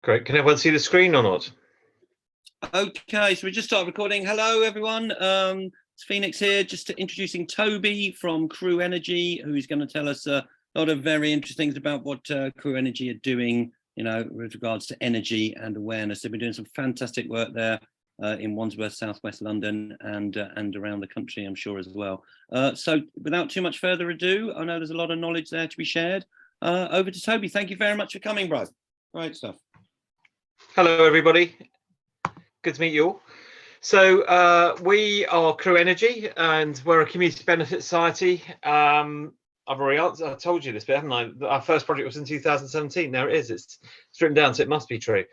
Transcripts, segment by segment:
Great. Can everyone see the screen or not? Okay, so we just started recording. Hello, everyone. It's Phoenix here, just introducing Toby from Crew Energy, who's going to tell us a lot of very interesting things about what Crew Energy are doing, with regards to energy and awareness. They've been doing some fantastic work there in Wandsworth, southwest London, and around the country, I'm sure, as well. So without too much further ado, I know there's a lot of knowledge there to be shared. Over to Toby. Thank you very much for coming, bro. Great stuff. Hello, everybody. Good to meet you all. So we are Crew Energy, and we're a community benefit society. I've already I told you this bit, haven't I? Our first project was in 2017. There it is. It's written down, so it must be true.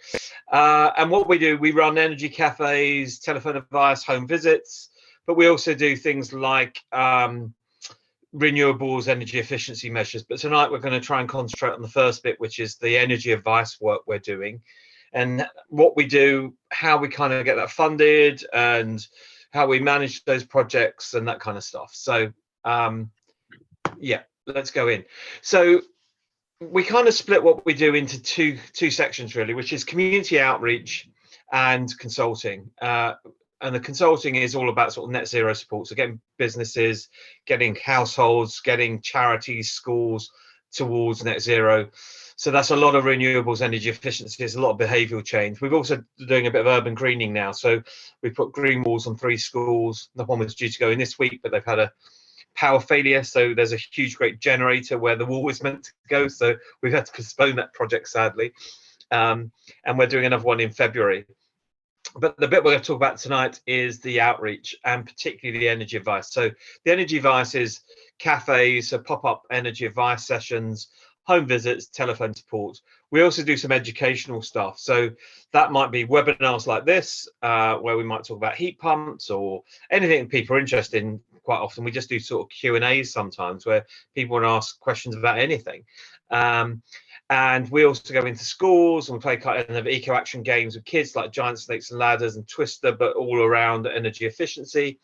And what we do, we run energy cafes, telephone advice, home visits, but we also do things like renewables, energy efficiency measures. But tonight we're going to try and concentrate on the first bit, which is the energy advice work we're doing, and what we do, how we kind of get that funded, and how we manage those projects and that kind of stuff. So yeah, let's go in. So we kind of split what we do into two sections really, which is community outreach and consulting. And the consulting is all about sort of net zero support, so getting businesses, getting households, getting charities, schools towards net zero. So that's a lot of renewables, energy efficiency, there's a lot of behavioural change. We've also doing a bit of urban greening now. So we put green walls on 3 schools. The one was due to go in this week, but they've had a power failure. So there's a huge, great generator where the wall was meant to go. So we've had to postpone that project, sadly. And we're doing another one in February. But the bit we're going to talk about tonight is the outreach, and particularly the energy advice. So the energy advice is cafes, so pop-up energy advice sessions, home visits, telephone support. We also do some educational stuff. So that might be webinars like this, where we might talk about heat pumps or anything people are interested in. Quite often we just do sort of Q&As sometimes where people want to ask questions about anything. And we also go into schools and we play kind of eco action games with kids like Giant Snakes and Ladders and Twister, but all around energy efficiency.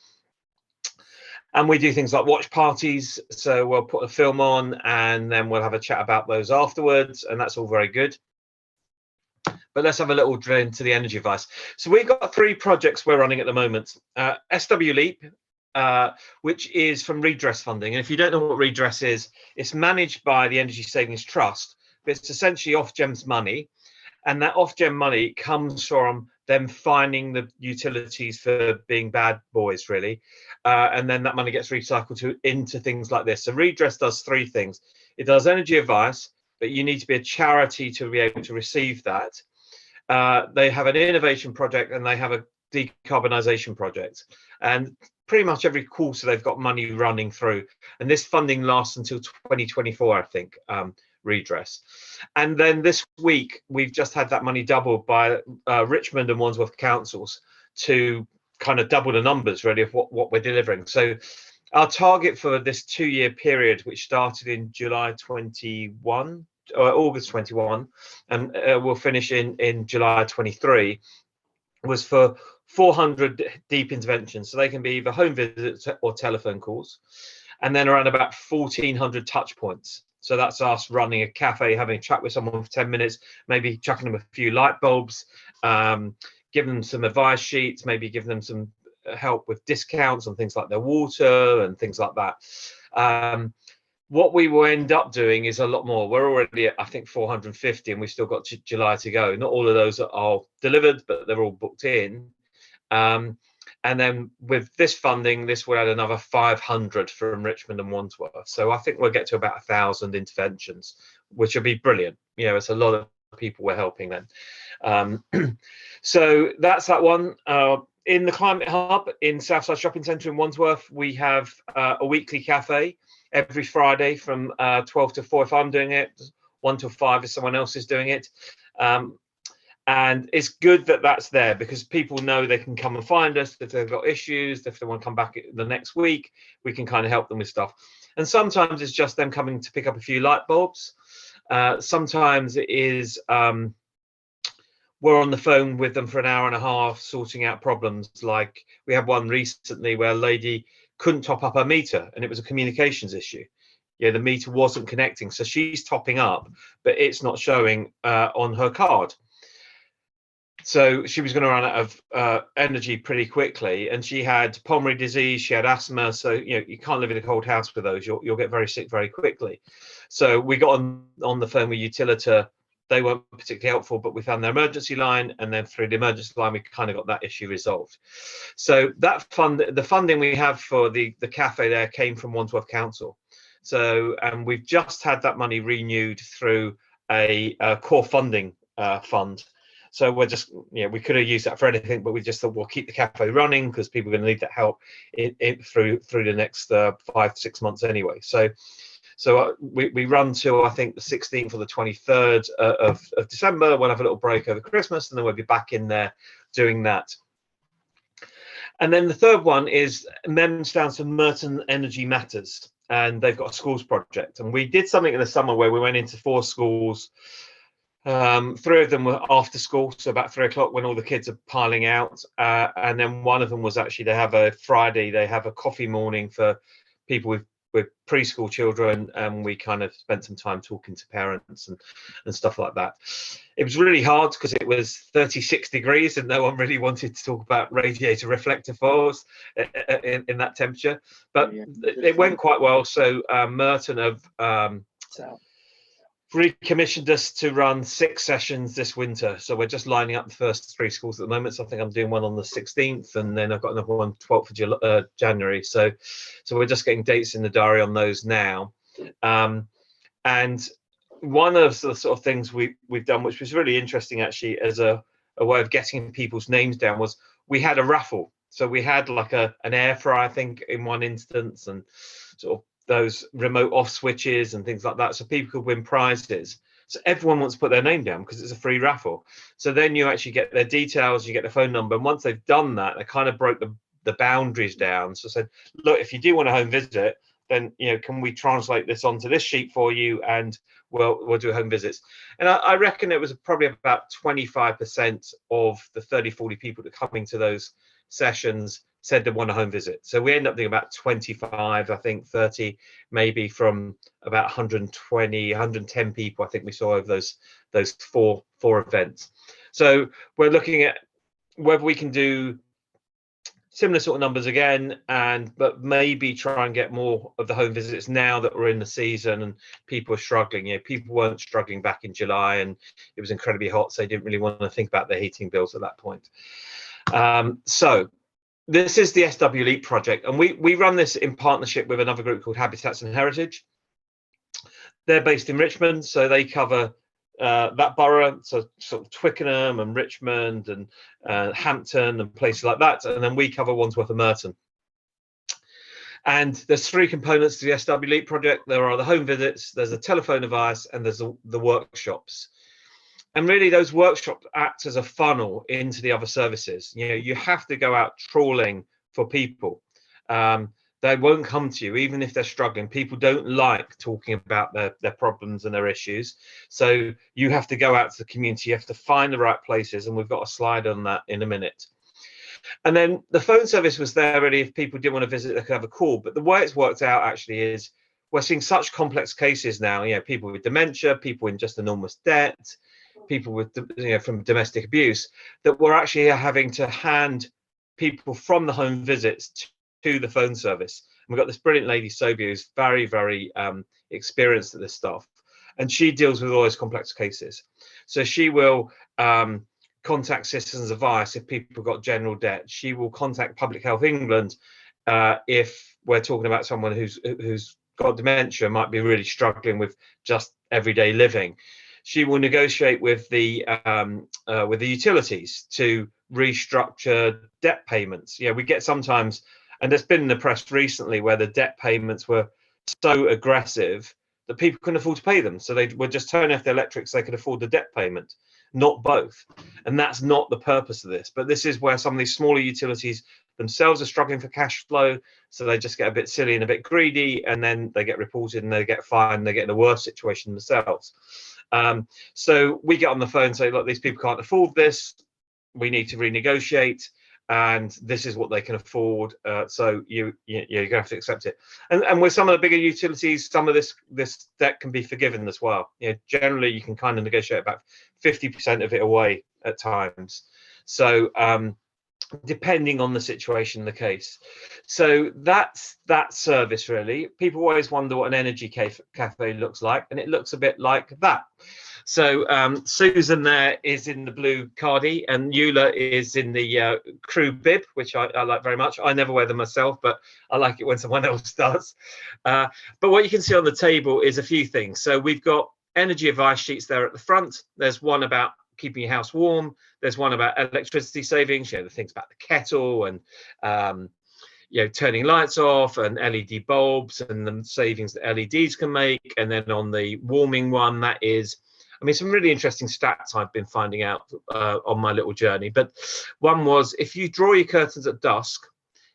And we do things like watch parties. So we'll put a film on and then we'll have a chat about those afterwards. And that's all very good. But let's have a little drill into the energy advice. So we've got 3 projects we're running at the moment. SW Leap, which is from redress funding. And if you don't know what redress is, it's managed by the Energy Savings Trust, but it's essentially Ofgem's money. And that Ofgem money comes from them finding the utilities for being bad boys, really. And then that money gets recycled into things like this. So redress does 3 things. It does energy advice, but you need to be a charity to be able to receive that. They have an innovation project and they have a decarbonisation project. And pretty much every quarter they've got money running through. And this funding lasts until 2024, I think. Redress. And then this week we've just had that money doubled by Richmond and Wandsworth councils to kind of double the numbers really of what we're delivering. So our target for this 2-year period, which started in July 21 or August 21 and will finish in July 23, was for 400 deep interventions. So they can be either home visits or telephone calls, and then around about 1,400 touch points. So that's us running a cafe, having a chat with someone for 10 minutes, maybe chucking them a few light bulbs, giving them some advice sheets, maybe giving them some help with discounts on things like their water and things like that. What we will end up doing is a lot more. We're already at, I think, 450, and we've still got July to go. Not all of those are delivered, but they're all booked in. And then with this funding, this will add another 500 from Richmond and Wandsworth. So I think we'll get to about 1,000 interventions, which will be brilliant. It's a lot of people we're helping then. So that's that one. In the Climate Hub in Southside Shopping Centre in Wandsworth, we have a weekly cafe every Friday from 12 to 4 if I'm doing it, 1 to 5 if someone else is doing it. And it's good that that's there because people know they can come and find us if they've got issues. If they want to come back the next week, we can kind of help them with stuff. And sometimes it's just them coming to pick up a few light bulbs. Sometimes it is we're on the phone with them for an hour and a half sorting out problems. Like we had one recently where a lady couldn't top up her meter and it was a communications issue. The meter wasn't connecting. So she's topping up, but it's not showing on her card. So she was going to run out of energy pretty quickly, and she had pulmonary disease, she had asthma. So you can't live in a cold house with those. You'll get very sick very quickly. So we got on the phone with Utilita. They weren't particularly helpful, but we found their emergency line, and then through the emergency line, we kind of got that issue resolved. So the funding we have for the cafe there came from Wandsworth Council. So we've just had that money renewed through a core funding fund. So we're just, we could have used that for anything, but we just thought we'll keep the cafe running because people are going to need that help through the next 5 to 6 months anyway. So we run till I think the 16th or the 23rd of December. We'll have a little break over Christmas, and then we'll be back in there doing that. And then the third one is stands for Merton Energy Matters, and they've got a schools project. And we did something in the summer where we went into 4 schools. 3 of them were after school, so about 3 o'clock when all the kids are piling out. And then one of them was actually they have a coffee morning for people with preschool children, and we kind of spent some time talking to parents and stuff like that. It was really hard because it was 36 degrees and no one really wanted to talk about radiator reflector foils in that temperature, but it went quite well. So Merton have recommissioned us to run 6 sessions this winter, so we're just lining up the first 3 schools at the moment. So I think I'm doing one on the 16th, and then I've got another one 12th of January. So we're just getting dates in the diary on those now. And one of the sort of things we've done, which was really interesting actually as a way of getting people's names down, was we had a raffle. So we had like an air fryer, I think, in one instance, and sort of those remote off switches and things like that, so people could win prizes. So everyone wants to put their name down because it's a free raffle. So then you actually get their details, you get the phone number, and once they've done that, they kind of broke the boundaries down. So said, look, if you do want a home visit, then can we translate this onto this sheet for you, and we'll do home visits. And I reckon it was probably about 25% of the 30-40 people that are coming to those sessions said they want a home visit. So we end up doing about 25, I think 30 maybe, from about 120, 110 people I think we saw over those four events. So we're looking at whether we can do similar sort of numbers again, but maybe try and get more of the home visits now that we're in the season and people are struggling. People weren't struggling back in July, and it was incredibly hot, so they didn't really want to think about their heating bills at that point. So this is the SW Leap project, and we run this in partnership with another group called Habitats and Heritage. They're based in Richmond, so they cover that borough, so sort of Twickenham and Richmond and Hampton and places like that, and then we cover Wandsworth and Merton. And there's 3 components to the SW Leap project. There are the home visits, there's a telephone advice, and there's the workshops. And really, those workshops act as a funnel into the other services. You have to go out trawling for people. They won't come to you, even if they're struggling. People don't like talking about their problems and their issues. So you have to go out to the community. You have to find the right places. And we've got a slide on that in a minute. And then the phone service was there really. If people did want to visit, they could have a call. But the way it's worked out actually is we're seeing such complex cases now. People with dementia, people in just enormous debt, people with from domestic abuse, that we're actually having to hand people from the home visits to the phone service. And we've got this brilliant lady, Toby, who's very, very experienced at this stuff, and she deals with all those complex cases. So she will contact Citizens Advice if people have got general debt. She will contact Public Health England if we're talking about someone who's got dementia, might be really struggling with just everyday living. She will negotiate with the utilities to restructure debt payments. We get sometimes, and there's been in the press recently where the debt payments were so aggressive that people couldn't afford to pay them. So they would just turn off the electric so they could afford the debt payment, not both. And that's not the purpose of this. But this is where some of these smaller utilities themselves are struggling for cash flow. So they just get a bit silly and a bit greedy, and then they get reported and they get fined. They get in a worse situation themselves. So we get on the phone and say, look, these people can't afford this. We need to renegotiate, and this is what they can afford. So you're gonna have to accept it. And with some of the bigger utilities, some of this debt can be forgiven as well. Generally you can kind of negotiate about 50% of it away at times. So depending on the situation, the case. So that's that service really. People always wonder what an energy cafe looks like, and it looks a bit like that. So Susan there is in the blue cardie, and Eula is in the crew bib, which I like very much. I never wear them myself, but I like it when someone else does. But what you can see on the table is a few things. So we've got energy advice sheets there at the front. There's one about keeping your house warm. There's one about electricity savings, the things about the kettle and turning lights off and LED bulbs and the savings that LEDs can make. And then on the warming one, that is, some really interesting stats I've been finding out on my little journey. But one was, if you draw your curtains at dusk,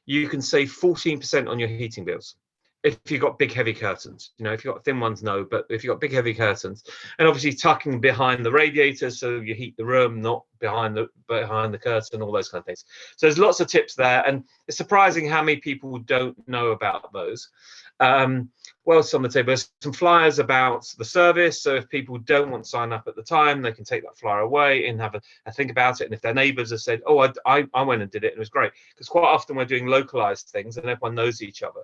you can save 14% on your heating bills. If you've got big heavy curtains, if you've got thin ones, no, but if you've got big heavy curtains, and obviously tucking behind the radiators so you heat the room, not behind the curtain, all those kind of things. So there's lots of tips there, and it's surprising how many people don't know about those. What else on the table? There's some flyers about the service, so if people don't want to sign up at the time, they can take that flyer away and have a think about it. And if their neighbours have said, oh, I went and did it and it was great, because quite often we're doing localized things and everyone knows each other.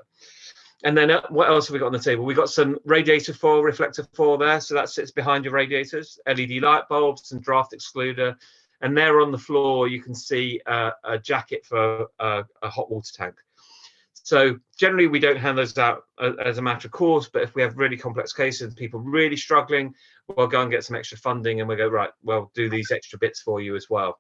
And then what else have we got on the table? We've got some radiator foil, reflector foil there. So that sits behind your radiators, LED light bulbs and draft excluder. And there on the floor, you can see a jacket for a hot water tank. So generally, we don't hand those out as a matter of course. But if we have really complex cases, people really struggling, we'll go and get some extra funding and we'll go, right, well, do these extra bits for you as well.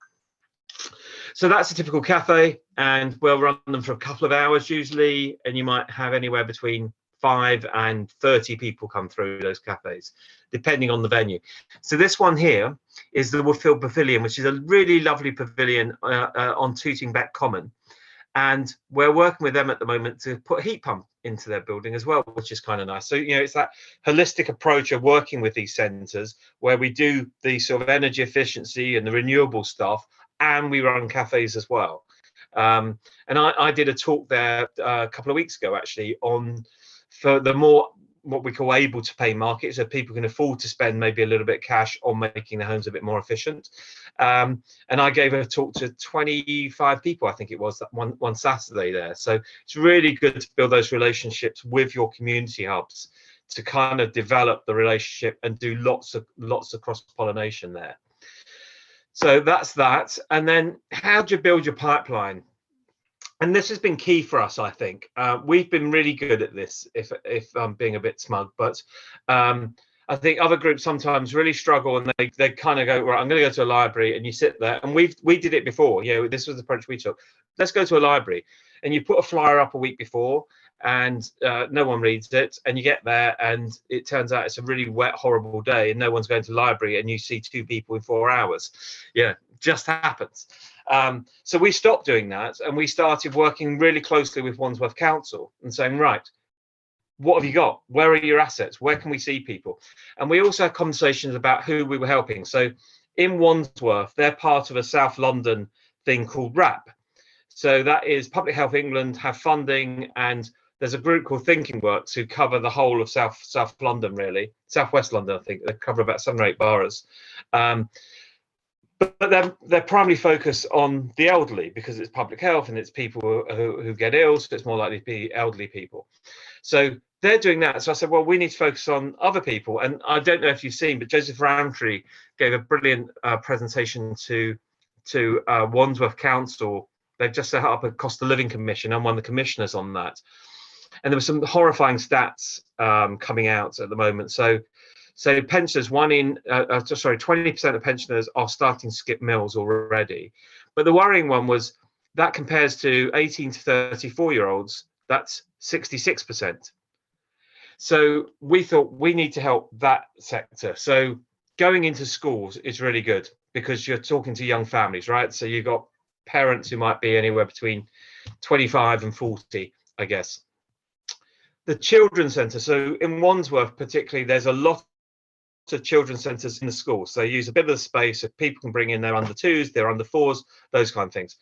So that's a typical cafe, and we'll run them for a couple of hours usually, and you might have anywhere between 5 and 30 people come through those cafes, depending on the venue. So this one here is the Woodfield Pavilion, which is a really lovely pavilion on Tooting Beck Common, and we're working with them at the moment to put a heat pump into their building as well, which is kind of nice. So it's that holistic approach of working with these centres where we do the sort of energy efficiency and the renewable stuff, and we run cafes as well. And I did a talk there a couple of weeks ago, actually, for the more what we call able to pay market, so people can afford to spend maybe a little bit of cash on making their homes a bit more efficient. And I gave a talk to 25 people, I think it was, that one Saturday there. So it's really good to build those relationships with your community hubs to kind of develop the relationship and do lots of cross-pollination there. So that's that. And then how do you build your pipeline? And this has been key for us, I think. We've been really good at this, if I'm being a bit smug, but I think other groups sometimes really struggle, and they kind of go, right, I'm going to go to a library, and you sit there, and we did it before. This was the approach we took. Let's go to a library, and you put a flyer up a week before, and no one reads it, and you get there and it turns out it's a really wet, horrible day and no one's going to the library, and you see 2 people in 4 hours. Just happens. So we stopped doing that, and we started working really closely with Wandsworth Council and saying, right, what have you got? Where are your assets? Where can we see people? And we also had conversations about who we were helping. So in Wandsworth, they're part of a South London thing called RAP. So that is Public Health England have funding, and there's a group called Thinking Works who cover the whole of South London, really. Southwest London, I think. They cover about 7 or 8 boroughs. But they're primarily focused on the elderly because it's public health and it's people who get ill, so it's more likely to be elderly people. So they're doing that. So I said, well, we need to focus on other people. And I don't know if you've seen, but Joseph Roundtree gave a brilliant presentation to Wandsworth Council. They've just set up a cost of living commission. I'm one of the commissioners on that. And there were some horrifying stats coming out at the moment. So pensioners, 20% of pensioners are starting to skip meals already. But the worrying one was that compares to 18 to 34-year-olds, that's 66%. So we thought we need to help that sector. So going into schools is really good because you're talking to young families, right? So you've got parents who might be anywhere between 25 and 40, I guess. The children's centre, so in Wandsworth particularly, there's a lot of children's centres in the schools. So they use a bit of the space so people can bring in their under 2s, their under 4s, those kind of things.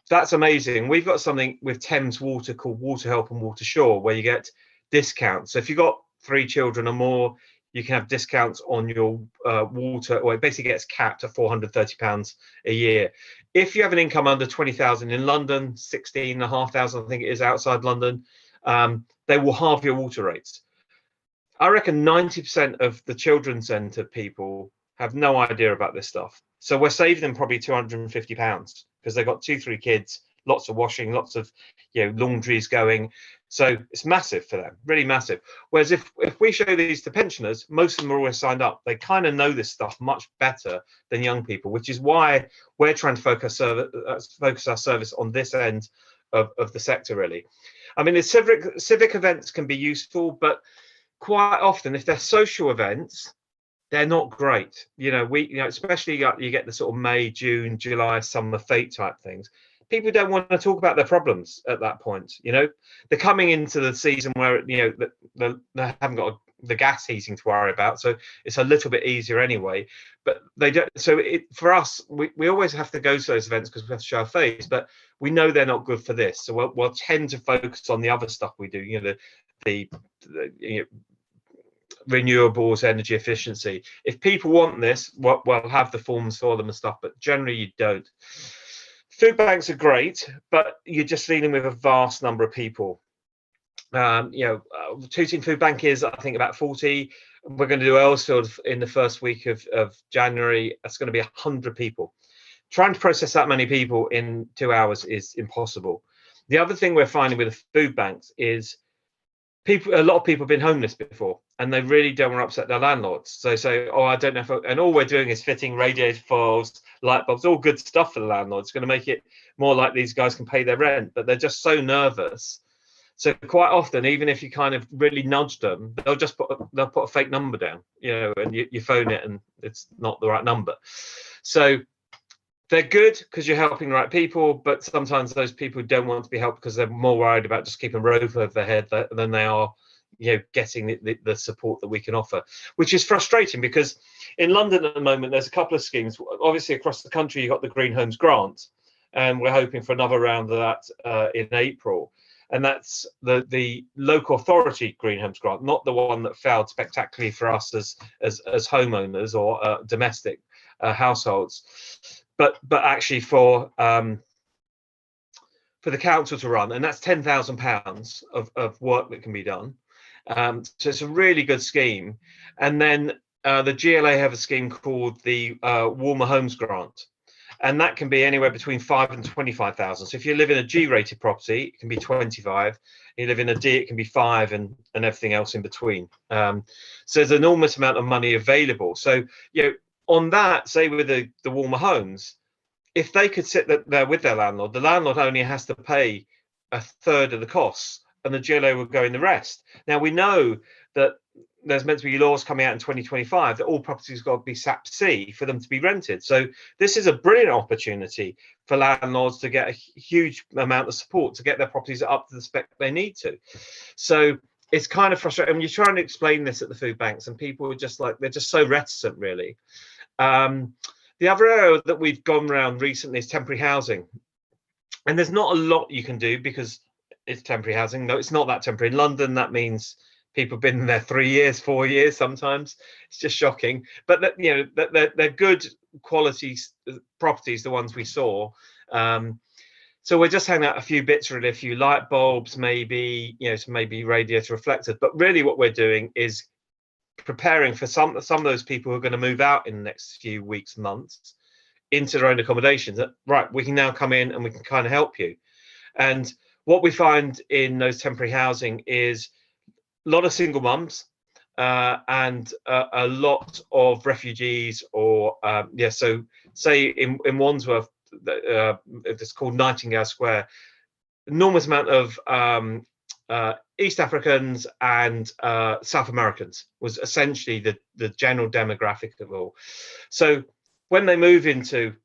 That's amazing. We've got something with Thames Water called Water Help and Water Shore, where you get discounts. So if you've got 3 children or more, you can have discounts on your water, or it basically gets capped at £430 a year. If you have an income under 20,000 in London, 16,500 I think it is outside London, they will halve your water rates. I reckon 90% of the children's centre people have no idea about this stuff. So we're saving them probably £250 because they've got 2-3 kids, lots of washing, lots of laundries going. So it's massive for them, really massive. Whereas if we show these to pensioners, most of them are always signed up. They kind of know this stuff much better than young people, which is why we're trying to focus our service on this end of the sector, really. I mean, the civic events can be useful, but quite often, if they're social events, they're not great. Especially you get the sort of May, June, July, summer fete type things. People don't want to talk about their problems at that point. They're coming into the season where they haven't got the gas heating to worry about, so it's a little bit easier anyway. But they don't. So for us, we always have to go to those events because we have to show our face. But we know they're not good for this, so we'll tend to focus on the other stuff we do. The renewables, energy efficiency. If people want this, we'll have the forms for them and stuff, but generally you don't. Food banks are great, but you're just dealing with a vast number of people. Tooting Food Bank is, I think, about 40. We're going to do Earlsfield in the first week of January. That's going to be 100 people. Trying to process that many people in 2 hours is impossible. The other thing we're finding with the food banks is a lot of people have been homeless before, and they really don't want to upset their landlords. So they say, "Oh, I don't know," and all we're doing is fitting radiator foils, light bulbs, all good stuff for the landlord. It's going to make it more like these guys can pay their rent, but they're just so nervous. So quite often, even if you kind of really nudge them, they'll put a fake number down, and you phone it and it's not the right number. So they're good because you're helping the right people, but sometimes those people don't want to be helped because they're more worried about just keeping a roof over their head than they are, getting the support that we can offer, which is frustrating because in London at the moment, there's a couple of schemes. Obviously, across the country, you've got the Green Homes Grant, and we're hoping for another round of that in April. And that's the local authority Green Homes Grant, not the one that failed spectacularly for us as homeowners or domestic households. But actually for the council to run, and that's £10,000 of work that can be done. So it's a really good scheme. And then the GLA have a scheme called the Warmer Homes Grant, and that can be anywhere between 5 and 25,000. So if you live in a G-rated property, it can be 25. You live in a D, it can be 5, and everything else in between. So there's an enormous amount of money available. So on that, say with the warmer homes, if they could sit there with their landlord, the landlord only has to pay a third of the costs, and the GLA will go in the rest. Now we know that there's meant to be laws coming out in 2025 that all properties got to be SAP C for them to be rented. So this is a brilliant opportunity for landlords to get a huge amount of support to get their properties up to the spec they need to. So it's kind of frustrating. I mean, you're trying to explain this at the food banks, and people are just they're just so reticent, really. The other area that we've gone around recently is temporary housing. And there's not a lot you can do because it's temporary housing. No, it's not that temporary. In London, that means people have been there 3 years, 4 years sometimes. It's just shocking. But they're good quality properties, the ones we saw. So we're just hanging out a few bits, really, a few light bulbs, maybe, maybe radiator reflectors. But really what we're doing is preparing for some of those people who are going to move out in the next few weeks, months, into their own accommodations. Right, we can now come in and we can kind of help you. And what we find in those temporary housing is a lot of single mums and a lot of refugees, or so say in Wandsworth, it's called Nightingale Square, enormous amount of East Africans and South Americans was essentially the general demographic of all. So when they move into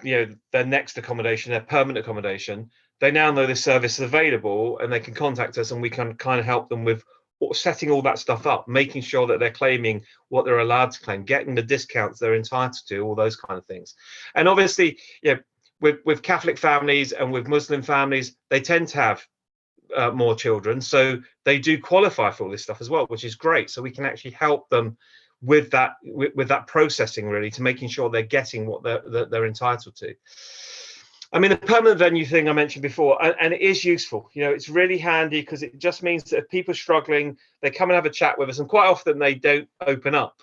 their next accommodation, their permanent accommodation, they now know this service is available and they can contact us, and we can kind of help them with setting all that stuff up, making sure that they're claiming what they're allowed to claim, getting the discounts they're entitled to, all those kind of things. And obviously, with Catholic families and with Muslim families, they tend to have more children, so they do qualify for all this stuff as well, which is great. So we can actually help them with that processing, really, to making sure they're getting what they're entitled to. I mean, the permanent venue thing I mentioned before, and it is useful. It's really handy because it just means that if people are struggling, they come and have a chat with us, and quite often they don't open up,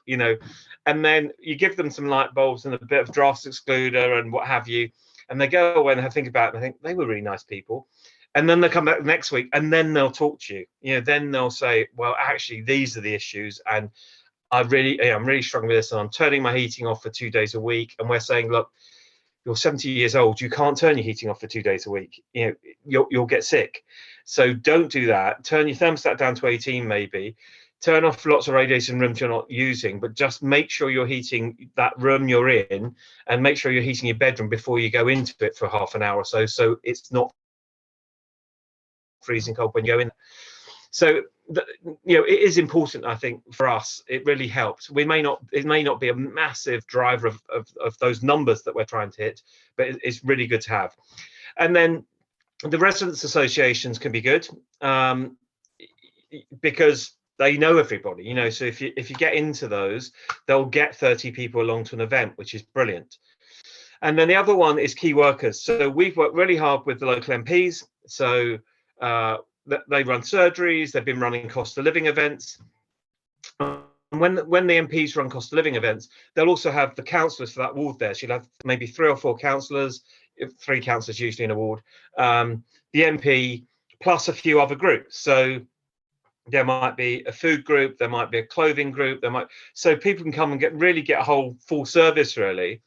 and then you give them some light bulbs and a bit of drafts excluder and what have you, and they go away and have think about it, and I think they were really nice people. And then they'll come back next week and then they'll talk to you. Then they'll say, well, actually, these are the issues. And I'm really struggling with this, and I'm turning my heating off for 2 days a week. And we're saying, look, you're 70 years old. You can't turn your heating off for 2 days a week. You'll get sick. So don't do that. Turn your thermostat down to 18, maybe. Turn off lots of radiators in rooms you're not using, but just make sure you're heating that room you're in, and make sure you're heating your bedroom before you go into it for half an hour or so. So it's not freezing cold when you go in. So it is important, I think, for us. It really helps. It may not be a massive driver of those numbers that we're trying to hit, but it's really good to have. And then the residents associations can be good, because they know everybody, so if you get into those, they'll get 30 people along to an event, which is brilliant. And then the other one is key workers. So we've worked really hard with the local MPs. So they run surgeries. They've been running cost of living events. And when the MPs run cost of living events, they'll also have the councillors for that ward there. So you'll have maybe 3 or 4 councillors, 3 councillors usually in a ward, the MP, plus a few other groups. So there might be a food group, there might be a clothing group, so people can come and really get a whole full service, really.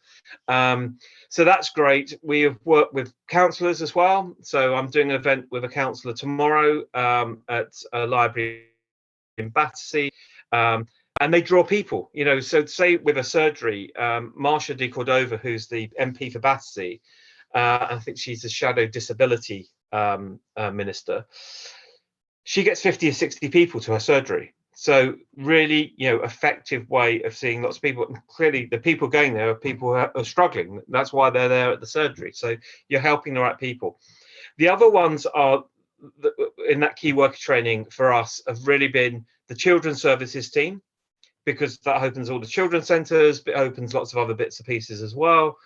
So that's great. We have worked with councillors as well. So I'm doing an event with a councillor tomorrow at a library in Battersea, and they draw people. So say with a surgery, Marsha de Cordova, who's the MP for Battersea, I think she's a shadow disability minister. She gets 50 or 60 people to her surgery. So really, effective way of seeing lots of people. And clearly, the people going there are people who are struggling. That's why they're there at the surgery. So you're helping the right people. The other ones are, in that key worker training for us, have really been the children's services team, because that opens all the children's centres, but it opens lots of other bits and pieces as well.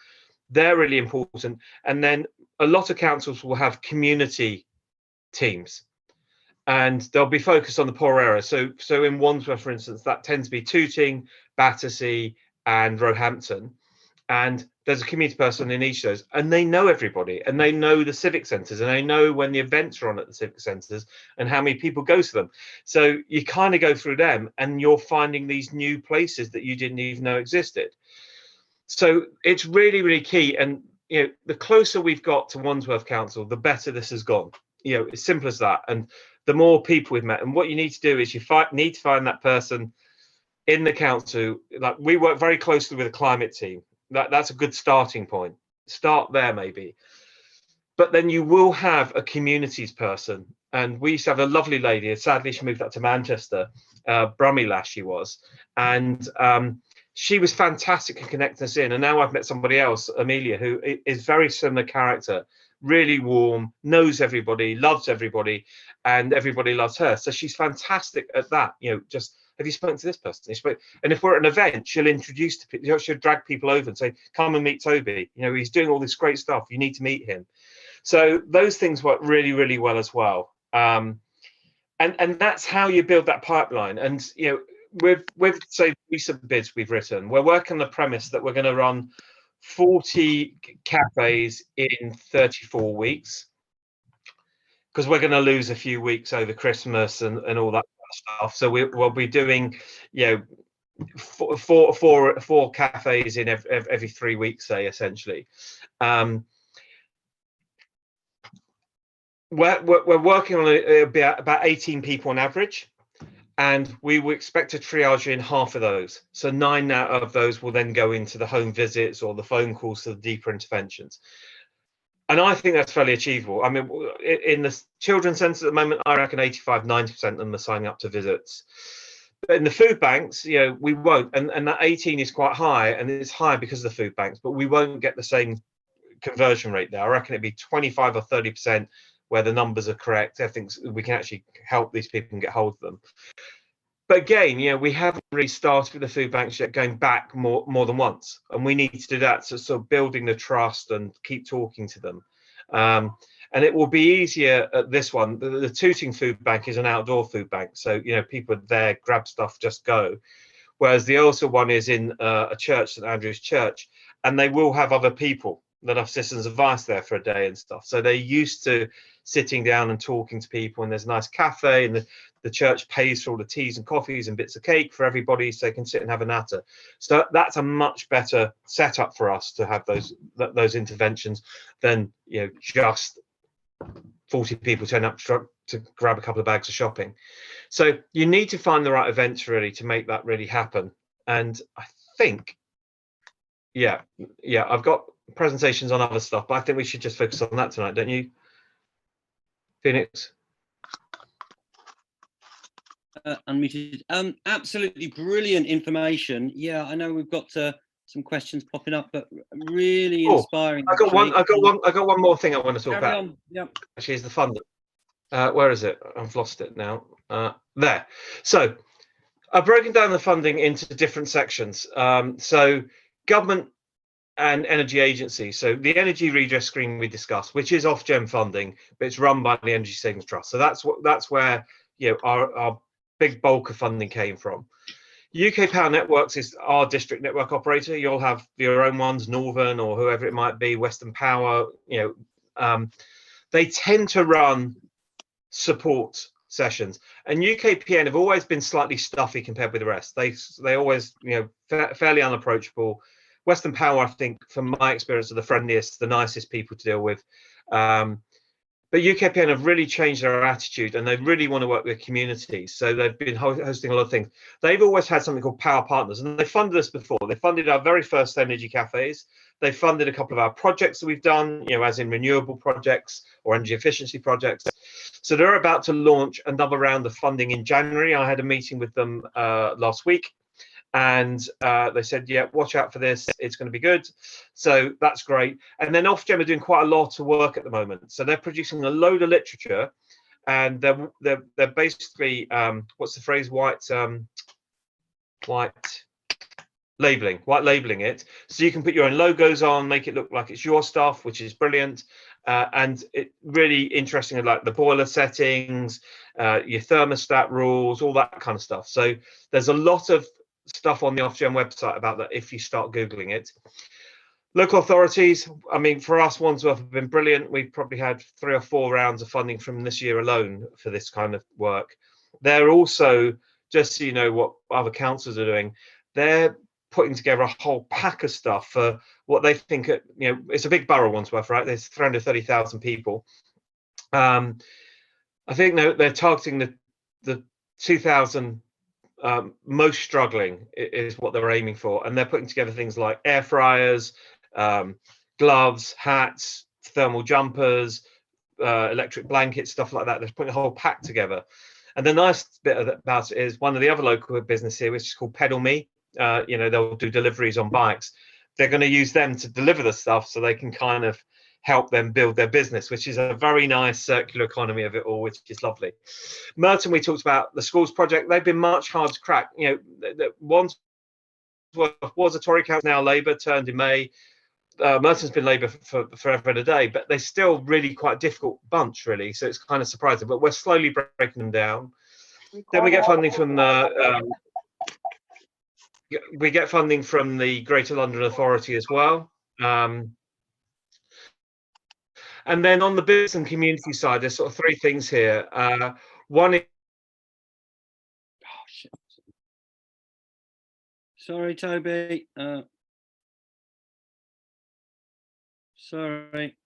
They're really important. And then a lot of councils will have community teams, and they'll be focused on the poor area. So in Wandsworth, for instance, that tends to be Tooting, Battersea, and Roehampton. And there's a community person in each of those, and they know everybody, and they know the civic centres, and they know when the events are on at the civic centres and how many people go to them. So you kind of go through them, and you're finding these new places that you didn't even know existed. So it's really, really key. And the closer we've got to Wandsworth Council, the better this has gone. As simple as that. And the more people we've met, and what you need to do is you need to find that person in the council. Like, we work very closely with a climate team. That's a good starting point. Start there, maybe. But then you will have a communities person. And we used to have a lovely lady. Sadly, she moved up to Manchester. Brummy lass she was. And she was fantastic at connecting us in. And now I've met somebody else, Amelia, who is very similar character. Really warm, knows everybody, loves everybody, and everybody loves her. So she's fantastic at that. Just, have you spoken to this person? And if we're at an event, she'll introduce to people. She'll drag people over and say, come and meet Toby. He's doing all this great stuff. You need to meet him. So those things work really, really well as well. And that's how you build that pipeline. And with say recent bids we've written, we're working on the premise that we're going to run 40 cafes in 34 weeks, because we're going to lose a few weeks over Christmas and all that stuff. So we'll be doing four cafes in every 3 weeks, say, essentially. We're working on it'll be about 18 people on average, and we will expect to triage in half of those. So 9 out of those will then go into the home visits or the phone calls to the deeper interventions. And I think that's fairly achievable. I mean, in the children's centres at the moment, I reckon 85-90% of them are signing up to visits. But in the food banks, we won't. And that 18 is quite high, and it's high because of the food banks, but we won't get the same conversion rate there. I reckon it'd be 25 or 30% where the numbers are correct, we can actually help these people and get hold of them. But again, we haven't really started with the food banks yet, going back more than once, and we need to do that. So sort of building the trust and keep talking to them. And it will be easier at this one. The Tooting Food Bank is an outdoor food bank, so people are there, grab stuff, just go. Whereas the Ailsa one is in a church, St Andrew's Church, and they will have other people that have citizens advice there for a day and stuff. So they're used to sitting down and talking to people, and there's a nice cafe, and the church pays for all the teas and coffees and bits of cake for everybody, so they can sit and have a natter. So that's a much better setup for us to have those interventions than just 40 people turn up to grab a couple of bags of shopping. So you need to find the right events really to make that really happen. And I think, I've got presentations on other stuff, but I think we should just focus on that tonight, don't you, Phoenix? Unmuted. Absolutely brilliant information. Yeah, I know we've got some questions popping up, but really inspiring. I got one more thing I want to talk about. Yep. Actually, is the funding. Where is it? I've lost it now. There. So I've broken down the funding into different sections. So government and energy agencies. So the energy redress scheme we discussed, which is Ofgem funding, but it's run by the Energy Savings Trust. So that's where our big bulk of funding came from. UK Power Networks is our district network operator. You'll have your own ones, Northern or whoever it might be, Western Power. They tend to run support sessions, and UKPN have always been slightly stuffy compared with the rest. They always fairly unapproachable. Western Power, I think, from my experience, are the friendliest, the nicest people to deal with. But UKPN have really changed their attitude, and they really want to work with communities. So they've been hosting a lot of things. They've always had something called Power Partners, and they funded us before. They funded our very first energy cafes. They funded a couple of our projects that we've done, as in renewable projects or energy efficiency projects. So they're about to launch another round of funding in January. I had a meeting with them last week. And they said, watch out for this, it's going to be good. So that's great. And then Ofgem are doing quite a lot of work at the moment, so they're producing a load of literature, and they're basically what's the phrase, white labeling it, so you can put your own logos on, make it look like it's your stuff, which is brilliant. And it really interesting, like the boiler settings, your thermostat rules, all that kind of stuff. So there's a lot of stuff on the Ofgem website about that if you start Googling it. Local authorities, I mean, for us, Wandsworth have been brilliant. We've probably had 3 or 4 rounds of funding from this year alone for this kind of work. They're also, just so you know what other councils are doing, they're putting together a whole pack of stuff for what they think, it's a big borough, Wandsworth, right? There's 330,000 people. I think they're targeting the 2,000 most struggling is what they're aiming for, and they're putting together things like air fryers, gloves, hats, thermal jumpers, electric blankets, stuff like that. They're putting a whole pack together. And the nice bit about it is one of the other local business here, which is called Pedal Me. They'll do deliveries on bikes. They're going to use them to deliver the stuff, so they can kind of help them build their business, which is a very nice circular economy of it all, which is lovely. Merton, we talked about the schools project. They've been much harder to crack. Wandsworth was a Tory council, now Labour, turned in May. Merton's been Labour for forever and a day, but they're still really quite a difficult bunch, really. So it's kind of surprising, but we're slowly breaking them down. Then we get funding from the Greater London Authority as well. And then on the business and community side, there's sort of 3 things here. One is... Oh, shit. Sorry, Toby. Sorry.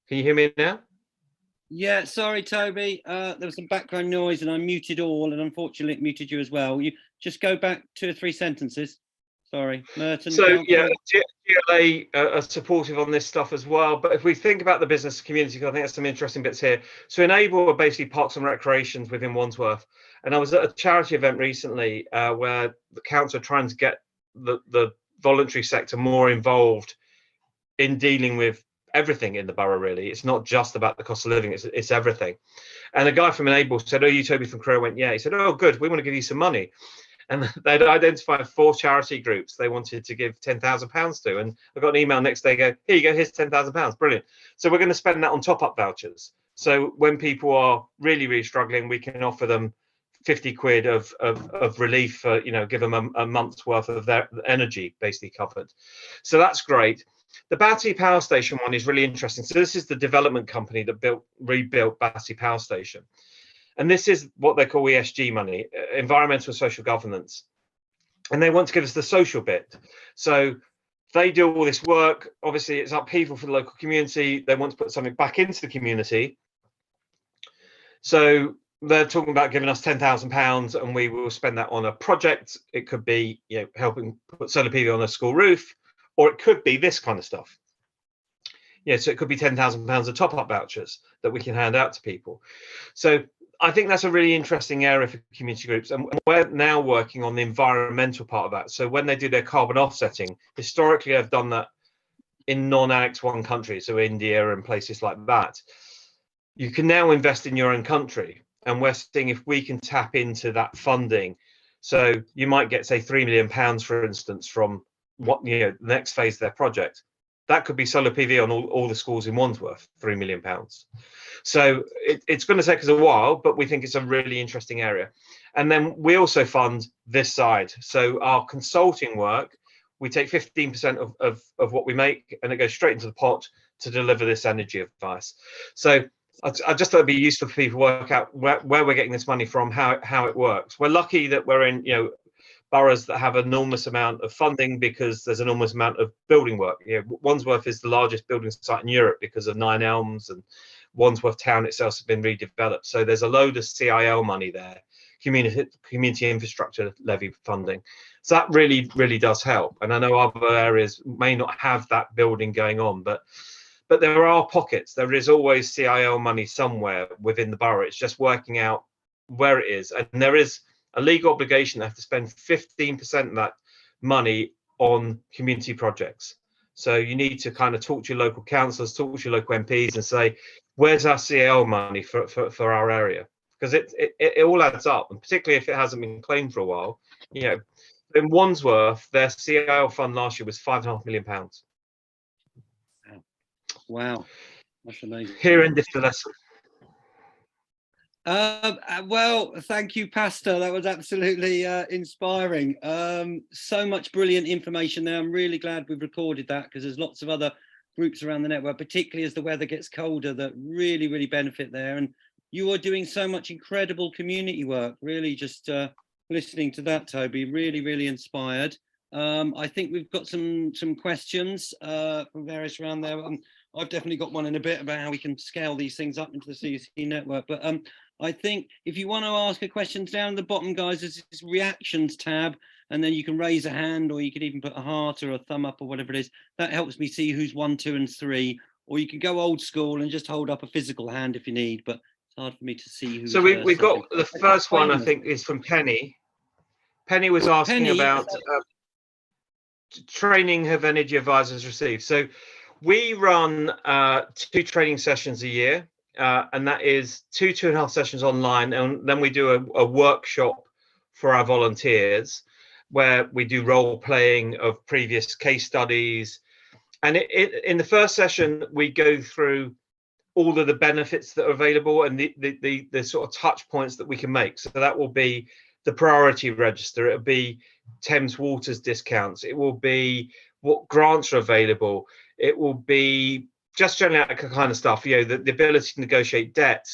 Can you hear me now? Yeah, sorry, Toby. There was some background noise and I muted all, and unfortunately it muted you as well. You just go back 2 or 3 sentences. Sorry, Merton. So go yeah, on. GLA are supportive on this stuff as well. But if we think about the business community, I think there's some interesting bits here. So Enable are basically parks and recreations within Wandsworth. And I was at a charity event recently where the council are trying to get the voluntary sector more involved in dealing with everything in the borough. Really, it's not just about the cost of living; it's everything. And a guy from Enable said, "Oh, you Toby from Crewe?" I went, "Yeah." He said, "Oh, good. We want to give you some money." And they'd identified 4 charity groups they wanted to give £10,000 to. And I got an email next day, go, here you go, here's £10,000, brilliant. So we're going to spend that on top-up vouchers. So when people are really, really struggling, we can offer them 50 quid of relief for, give them a month's worth of their energy basically covered. So that's great. The Battersea Power Station one is really interesting. So this is the development company that rebuilt Battersea Power Station. And this is what they call ESG money, environmental social governance. And they want to give us the social bit. So they do all this work. Obviously, it's upheaval for the local community. They want to put something back into the community. So they're talking about giving us £10,000 and we will spend that on a project. It could be helping put solar PV on a school roof, or it could be this kind of stuff. So it could be £10,000 of top-up vouchers that we can hand out to people. So I think that's a really interesting area for community groups, and we're now working on the environmental part of that. So when they do their carbon offsetting, historically I've done that in non-Annex 1 countries, so India and places like that. You can now invest in your own country, and we're seeing if we can tap into that funding. So you might get, say, £3 million, for instance, from what the next phase of their project. That could be solar PV on all the schools in Wandsworth, £3 million. So it's going to take us a while, but we think it's a really interesting area. And then we also fund this side. So our consulting work, we take 15% of what we make, and it goes straight into the pot to deliver this energy advice. So I just thought it'd be useful for people to work out where we're getting this money from, how it works. We're lucky that we're in boroughs that have enormous amount of funding because there's enormous amount of building work. Wandsworth is the largest building site in Europe because of Nine Elms, and Wandsworth town itself has been redeveloped. So there's a load of CIL money there, community infrastructure levy funding. So that really, really does help. And I know other areas may not have that building going on, but there are pockets. There is always CIL money somewhere within the borough. It's just working out where it is. And there is a legal obligation. They have to spend 15% of that money on community projects. So you need to kind of talk to your local councillors, talk to your local MPs and say, where's our CIL money for our area? Because it all adds up, and particularly if it hasn't been claimed for a while. In Wandsworth, their CIL fund last year was £5.5 million. Wow, that's amazing. Here endeth the lesson. Well, thank you, Pastor. That was absolutely inspiring. So much brilliant information there. I'm really glad we've recorded that, because there's lots of other groups around the network, particularly as the weather gets colder, that really, really benefit there. And you are doing so much incredible community work. Really, just listening to that, Toby, really, really inspired. I think we've got some questions from various around there. I've definitely got one in a bit about how we can scale these things up into the CEC network. But I think if you want to ask a question, down at the bottom, guys, there's this reactions tab, and then you can raise a hand, or you could even put a heart or a thumb up or whatever it is. That helps me see who's 1, 2, and 3. Or you can go old school and just hold up a physical hand if you need, but it's hard for me to see who's. So we've got the first one, I think, is from Penny. Penny was asking about training have energy advisors received. So we run 2 training sessions a year, and that is 2.5 sessions online, and then we do a workshop for our volunteers where we do role playing of previous case studies. And in the first session, we go through all of the benefits that are available and the sort of touch points that we can make. So that will be the priority register, it'll be Thames Waters discounts, it will be what grants are available, it will be just generally that kind of stuff, the ability to negotiate debt.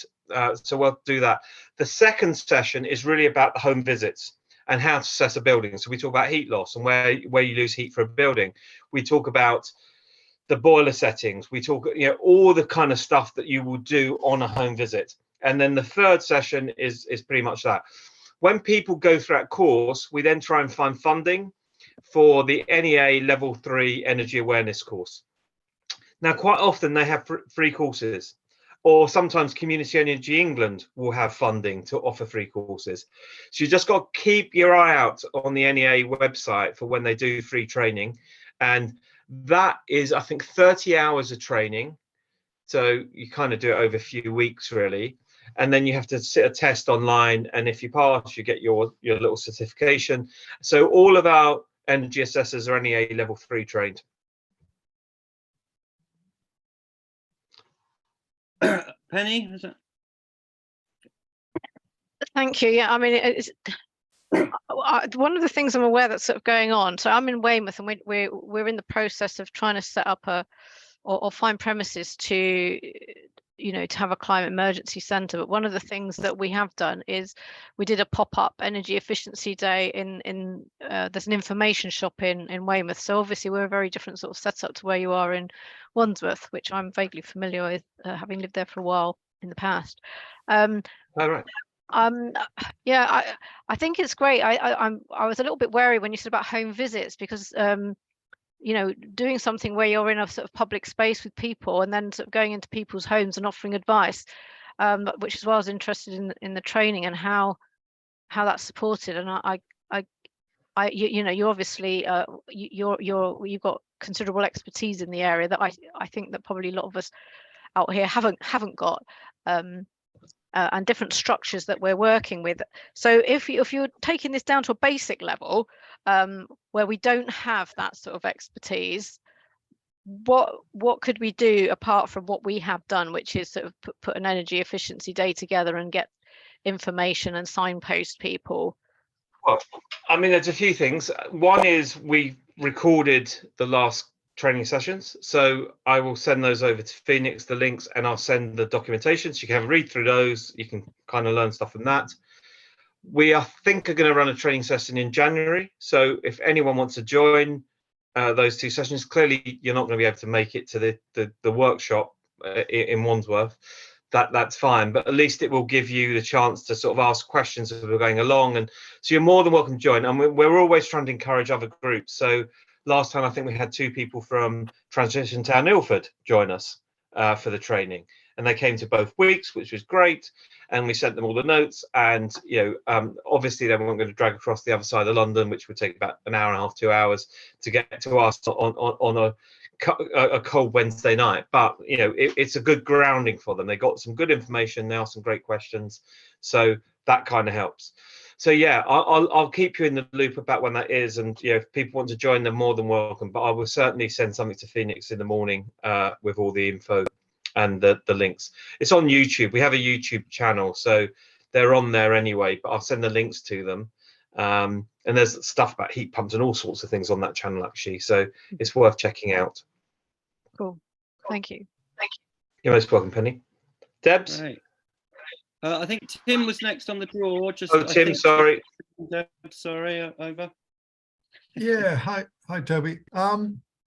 So we'll do that. The second session is really about the home visits and how to assess a building. So we talk about heat loss and where you lose heat for a building. We talk about the boiler settings. We talk, all the kind of stuff that you will do on a home visit. And then the third session is pretty much that. When people go through that course, we then try and find funding. for the NEA Level 3 Energy Awareness course. Now, quite often they have free courses, or sometimes Community Energy England will have funding to offer free courses. So you just got to keep your eye out on the NEA website for when they do free training. And that is, I think, 30 hours of training. So you kind of do it over a few weeks, really. And then you have to sit a test online. And if you pass, you get your little certification. So all of our energy assessors are NEA Level 3 trained. Penny, is that? Thank you. Yeah, I mean, it's one of the things I'm aware that's sort of going on. So I'm in Weymouth, and we're in the process of trying to set up or find premises to, to have a climate emergency centre. But one of the things that we have done is we did a pop-up energy efficiency day in there's an information shop in Weymouth. So obviously we're a very different sort of setup to where you are in Wandsworth, which I'm vaguely familiar with, having lived there for a while in the past. All right. Yeah, I think it's great. I was a little bit wary when you said about home visits, because doing something where you're in a sort of public space with people and then sort of going into people's homes and offering advice, which is why I was interested in the training and how that's supported. And you obviously you've got considerable expertise in the area that I think that probably a lot of us out here haven't got. And different structures that we're working with. So if you're taking this down to a basic level, where we don't have that sort of expertise, what could we do apart from what we have done, which is sort of put an energy efficiency day together and get information and signpost people? Well, I mean, there's a few things. One is we recorded the last training sessions, so I will send those over to Phoenix, the links, and I'll send the documentation so you can have a read through those. You can kind of learn stuff from that. We, I think, are going to run a training session in January, so if anyone wants to join those two sessions, clearly you're not going to be able to make it to the workshop in Wandsworth. That's fine, but at least it will give you the chance to sort of ask questions as we're going along, and so you're more than welcome to join. And we're always trying to encourage other groups. So last time, I think we had 2 people from Transition Town Ilford join us for the training, and they came to both weeks, which was great. And we sent them all the notes. And obviously, they weren't going to drag across the other side of London, which would take about an hour and a half, 2 hours to get to us on a cold Wednesday night. But it's a good grounding for them. They got some good information. They asked some great questions, so that kind of helps. So yeah, I'll keep you in the loop about when that is, and if people want to join, they're more than welcome. But I will certainly send something to Phoenix in the morning with all the info and the links. It's on YouTube. We have a YouTube channel, so they're on there anyway. But I'll send the links to them. And there's stuff about heat pumps and all sorts of things on that channel actually. So it's worth checking out. Cool. Thank you. You're most welcome, Penny. Debs. Right. I think Tim was next on the draw. Tim, sorry. Sorry, over. Yeah, hi, Toby.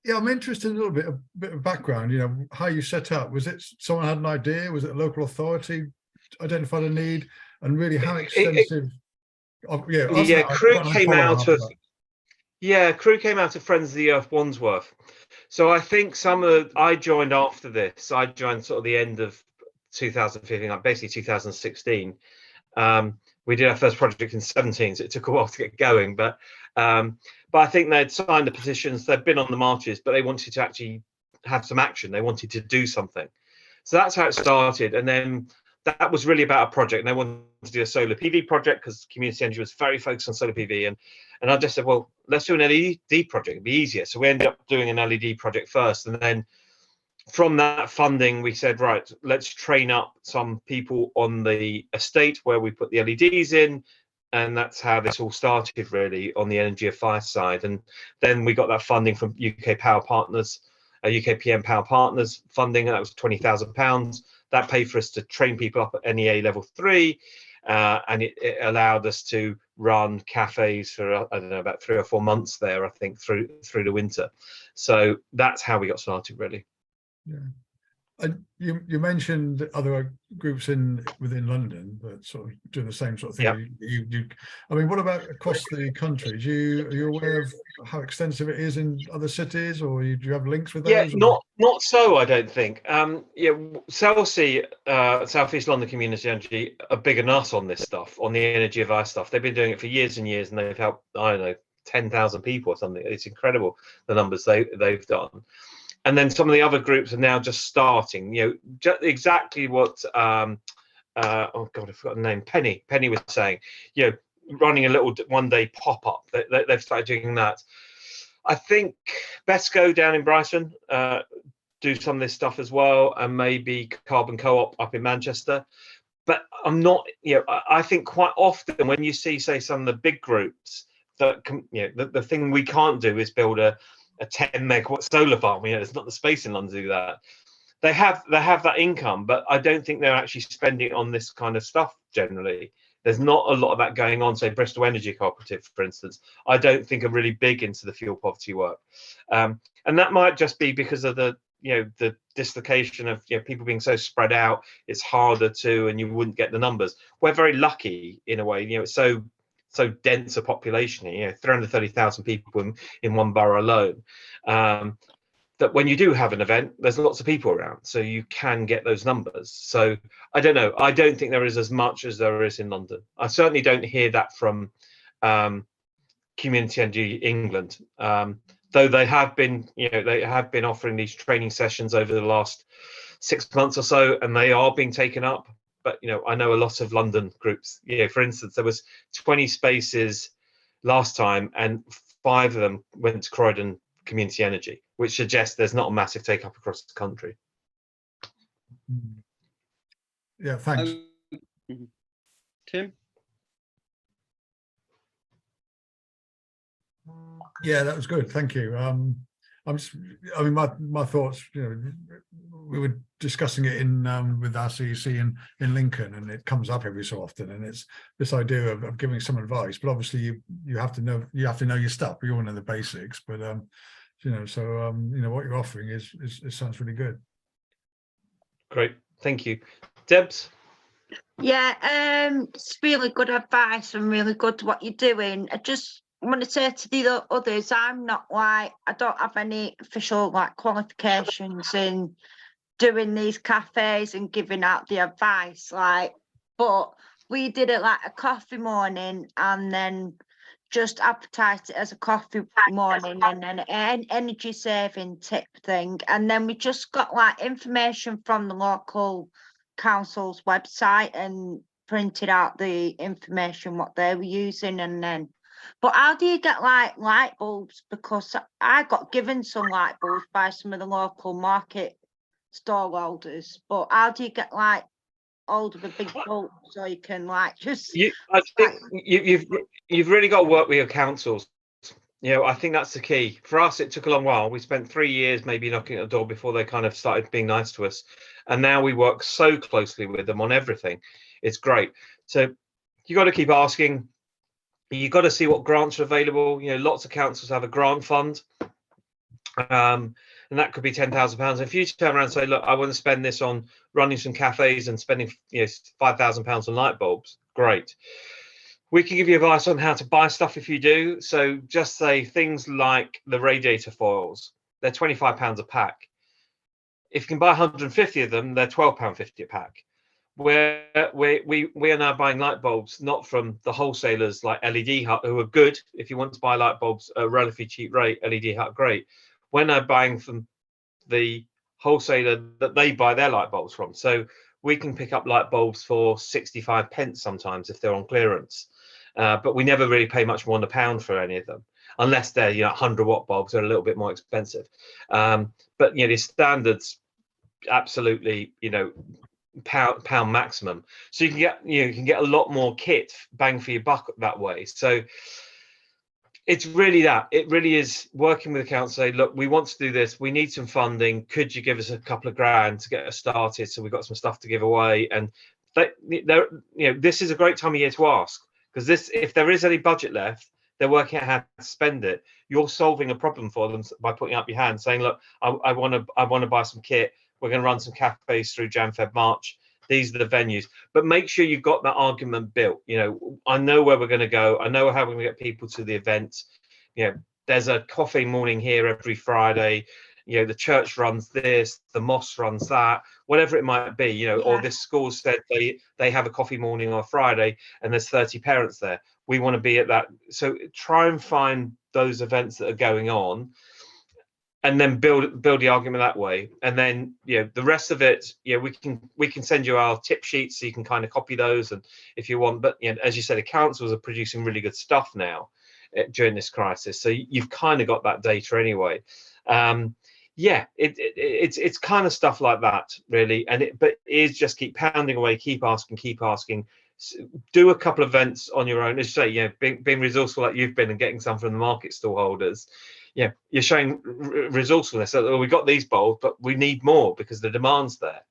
Yeah, I'm interested in a bit of background. How you set up. Was it someone had an idea? Was it a local authority identified a need? And really, how extensive? Crew came out of Friends of the Earth Wandsworth. So I think I joined after this. I joined sort of the end of 2015, like basically 2016. We did our first project in 2017, so it took a while to get going. But I think they'd signed the petitions, they'd been on the marches, but they wanted to actually have some action. They wanted to do something. So that's how it started. And then that was really about a project. And they wanted to do a solar PV project because Community Energy was very focused on solar PV. And I just said, well, let's do an LED project. It'd be easier. So we ended up doing an LED project first. And then from that funding, we said, right, let's train up some people on the estate where we put the LEDs in. And that's how this all started, really, on the energy advice side. And then we got that funding from UK Power Partners, UK PM Power Partners funding. That was £20,000. That paid for us to train people up at NEA Level 3. And it allowed us to run cafes for, I don't know, about 3 or 4 months there, I think, through the winter. So that's how we got started, really. Yeah. You mentioned other groups within London that sort of doing the same sort of thing. Yeah. I mean, what about across the country? Are you aware of how extensive it is in other cities, or do you have links with Yeah, those? not so, I don't think. Yeah, Chelsea, South East London Community Energy are bigger than us on this stuff, on the energy advice stuff. They've been doing it for years and years, and they've helped, I don't know, 10,000 people or something. It's incredible the numbers they've done. And then some of the other groups are now just starting. Exactly what oh God, I forgot the name. Penny was saying. Running a little one-day pop-up. They've started doing that. I think Besco down in Brighton do some of this stuff as well, and maybe Carbon Co-op up in Manchester. But I'm not. I think quite often when you see, say, some of the big groups that the thing we can't do is build a 10 megawatt solar farm. There's not the space in London to do that. They have that income, but I don't think they're actually spending it on this kind of stuff generally. There's not a lot of that going on. Say Bristol Energy Cooperative, for instance, I don't think are really big into the fuel poverty work, and that might just be because of the dislocation of people being so spread out. It's harder to, and you wouldn't get the numbers. We're very lucky in a way. It's so dense a population here, 330,000 people in one borough alone, that when you do have an event, there's lots of people around, so you can get those numbers. So I don't know. I don't think there is as much as there is in London. I certainly don't hear that from Community Energy England, though they have been offering these training sessions over the last 6 months or so, and they are being taken up. But I know a lot of London groups. For instance, there was 20 spaces last time, and 5 of them went to Croydon Community Energy, which suggests there's not a massive take up across the country. Yeah, thanks. Tim? Yeah, that was good. Thank you. My thoughts, we were discussing it with our CEC in Lincoln, and it comes up every so often, and it's this idea of giving some advice, but obviously you have to know your stuff. You all know the basics, but what you're offering is sounds really good. Great, thank you. Debs? Yeah, it's really good advice and really good what you're doing. I just want to say to the others, I don't have any official qualifications in doing these cafes and giving out the advice, but we did it like a coffee morning, and then just advertised it as a coffee morning and an energy saving tip thing, and then we just got information from the local council's website and printed out the information what they were using. And then, but how do you get light bulbs? Because I got given some light bulbs by some of the local market stallholders, but how do you get hold of a big bulb so you can I think you've really got to work with your councils. I think that's the key. For us, it took a long while. We spent 3 years maybe knocking at the door before they kind of started being nice to us, and now we work so closely with them on everything. It's great. So you got to keep asking. You got to see what grants are available. Lots of councils have a grant fund, and that could be £10,000. If you turn around and say, look, I want to spend this on running some cafes and spending £5,000 on light bulbs, great. We can give you advice on how to buy stuff if you do. So just say things like the radiator foils. They're £25 a pack. If you can buy 150 of them, they're £12.50 a pack. We are now buying light bulbs, not from the wholesalers like LED Hut, who are good. If you want to buy light bulbs at a relatively cheap rate, LED Hut, great. We're now buying from the wholesaler that they buy their light bulbs from. So we can pick up light bulbs for 65 pence sometimes if they're on clearance. But we never really pay much more than £1 for any of them, unless they're 100-watt bulbs are a little bit more expensive. But the standards, absolutely, pound maximum. So you can get a lot more kit bang for your buck that way. So it's really it really is working with the council. Say, look, we want to do this. We need some funding. Could you give us a couple of grand to get us started? So we've got some stuff to give away. And this is a great time of year to ask, because if there is any budget left, they're working out how to spend it. You're solving a problem for them by putting up your hand, saying, look, I want to buy some kit. we're going to run some cafes through Jan, Feb, March. These are the venues, but make sure you've got that argument built. You know, I know where we're going to go. I know how we're going to get people to the event. You know, there's a coffee morning here every Friday. You know, the church runs this, the mosque runs that, whatever it might be, you know, or this school said they have a coffee morning on a Friday and there's 30 parents there. We want to be at that. So try and find those events that are going on, and then build the argument that way. And then, you know, the rest of it, yeah, we can send you our tip sheets so you can kind of copy those, and if you want. But, you know, as you said, the councils are producing really good stuff now during this crisis, so you've kind of got that data anyway. Yeah, it's kind of stuff like that, really. But it is just keep pounding away, keep asking. Do a couple of events on your own. As you say, you know, being resourceful like you've been and getting some from the market stallholders. Yeah, you're showing resourcefulness. So, we got these bowls, but we need more because the demand's there.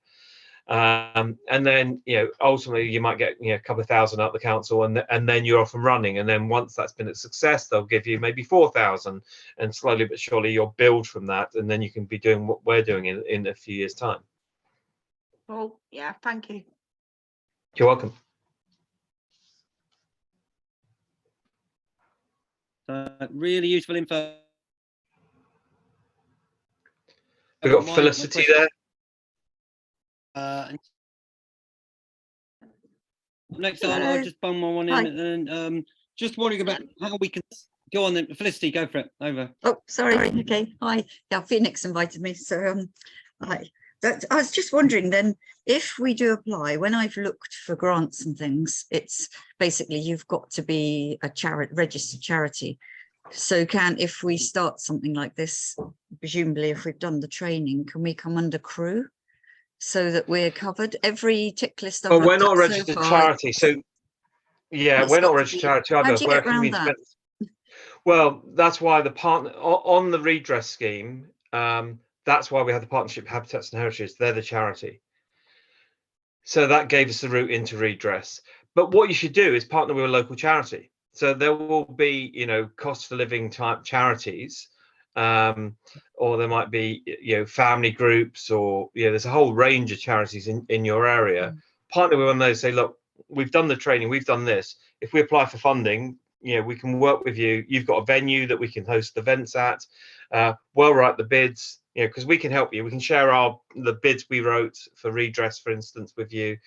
And then, you know, ultimately you might get, you know, a couple of thousand out the council, and then you're off and running. And then once that's been a success, they'll give you maybe 4,000, and slowly but surely you'll build from that, and then you can be doing what we're doing in a few years' time. Well, yeah, thank you. You're welcome. Really useful info. We've got Felicity there. Next time, I'll just bung one in, and just wondering about how we can go on. Then, Felicity, go for it. Over. Oh, sorry. Okay. Hi. Yeah, Phoenix invited me, so hi. I was just wondering then, if we do apply, when I've looked for grants and things, it's basically you've got to be a registered charity. So if we start something like this, presumably if we've done the training, can we come under crew so that we're covered? Every tick list I've Well, we're not a so registered far, charity, so yeah, we're not a registered charity either. How do you get around that? Well, that's why the partner on the redress scheme, that's why we had the partnership Habitats and Heritage. They're the charity, so that gave us the route into redress. But what you should do is partner with a local charity. So there will be, you know, cost of living type charities, or there might be, you know, family groups, or, you know, there's a whole range of charities in your area. Partner with one of those, say, look, we've done the training, we've done this. If we apply for funding, you know, we can work with you. You've got a venue that we can host events at. We'll write the bids, you know, because we can help you. We can share the bids we wrote for redress, for instance, with you.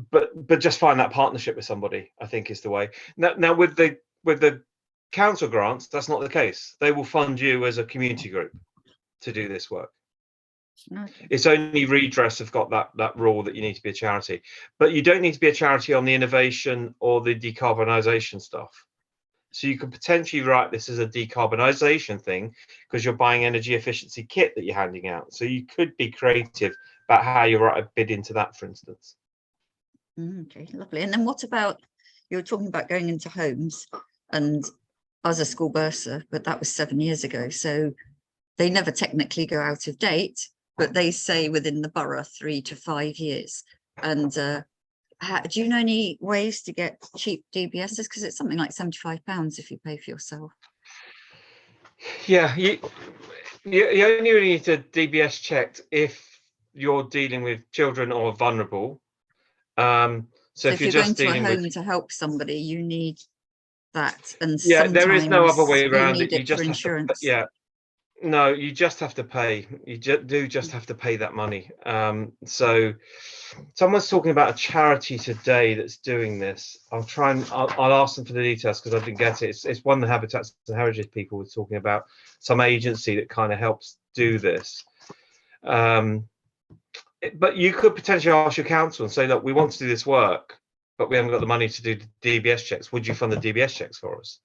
But just find that partnership with somebody, I think, is the way. Now with the council grants, that's not the case. They will fund you as a community group to do this work. Okay. It's only redress have got that rule that you need to be a charity, but you don't need to be a charity on the innovation or the decarbonisation stuff. So you could potentially write this as a decarbonisation thing, because you're buying energy efficiency kit that you're handing out. So you could be creative about how you write a bid into that, for instance. Okay, lovely. And then what about, you were talking about going into homes, and I was a school bursar, but that was 7 years ago. So they never technically go out of date, but they say within the borough 3 to 5 years. And do you know any ways to get cheap DBSs? Because it's something like £75 if you pay for yourself. Yeah, you only really need to DBS checked if you're dealing with children or vulnerable. So if you're just going to a home to help somebody, you need that. And yeah, there is no other way around it. You just have to, no, you just have to pay. You do just have to pay that money. So someone's talking about a charity today that's doing this. I'll ask them for the details, because I didn't get it. It's one of the Habitats and Heritage people was talking about, some agency that kind of helps do this. But you could potentially ask your council and say, look, we want to do this work, but we haven't got the money to do the DBS checks. Would you fund the DBS checks for us?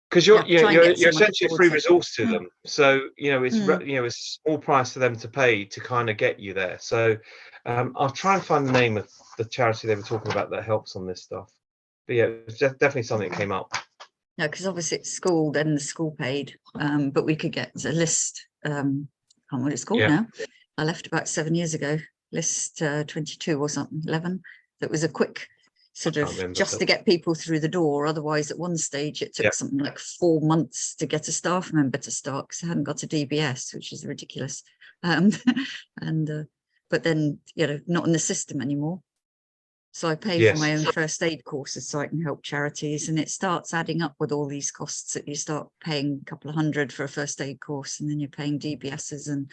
Because you're essentially a free resource to them. So, you know, it's you know, it's a small price for them to pay to kind of get you there. So I'll try and find the name of the charity they were talking about that helps on this stuff. But yeah, it's definitely something that came up. No, because obviously it's school, then the school paid, but we could get a list. I can't remember what it's called now. I left about 7 years ago. List 22 or something, 11. That was a quick sort I of can't remember, just but- to get people through the door. Otherwise, at one stage, it took Yep. something like 4 months to get a staff member to start because I hadn't got a DBS, which is ridiculous. And but then, you know, not in the system anymore. So I pay for my Yes. own first aid courses so I can help charities, and it starts adding up with all these costs that you start paying a couple of hundred for a first aid course, and then you're paying DBSs, and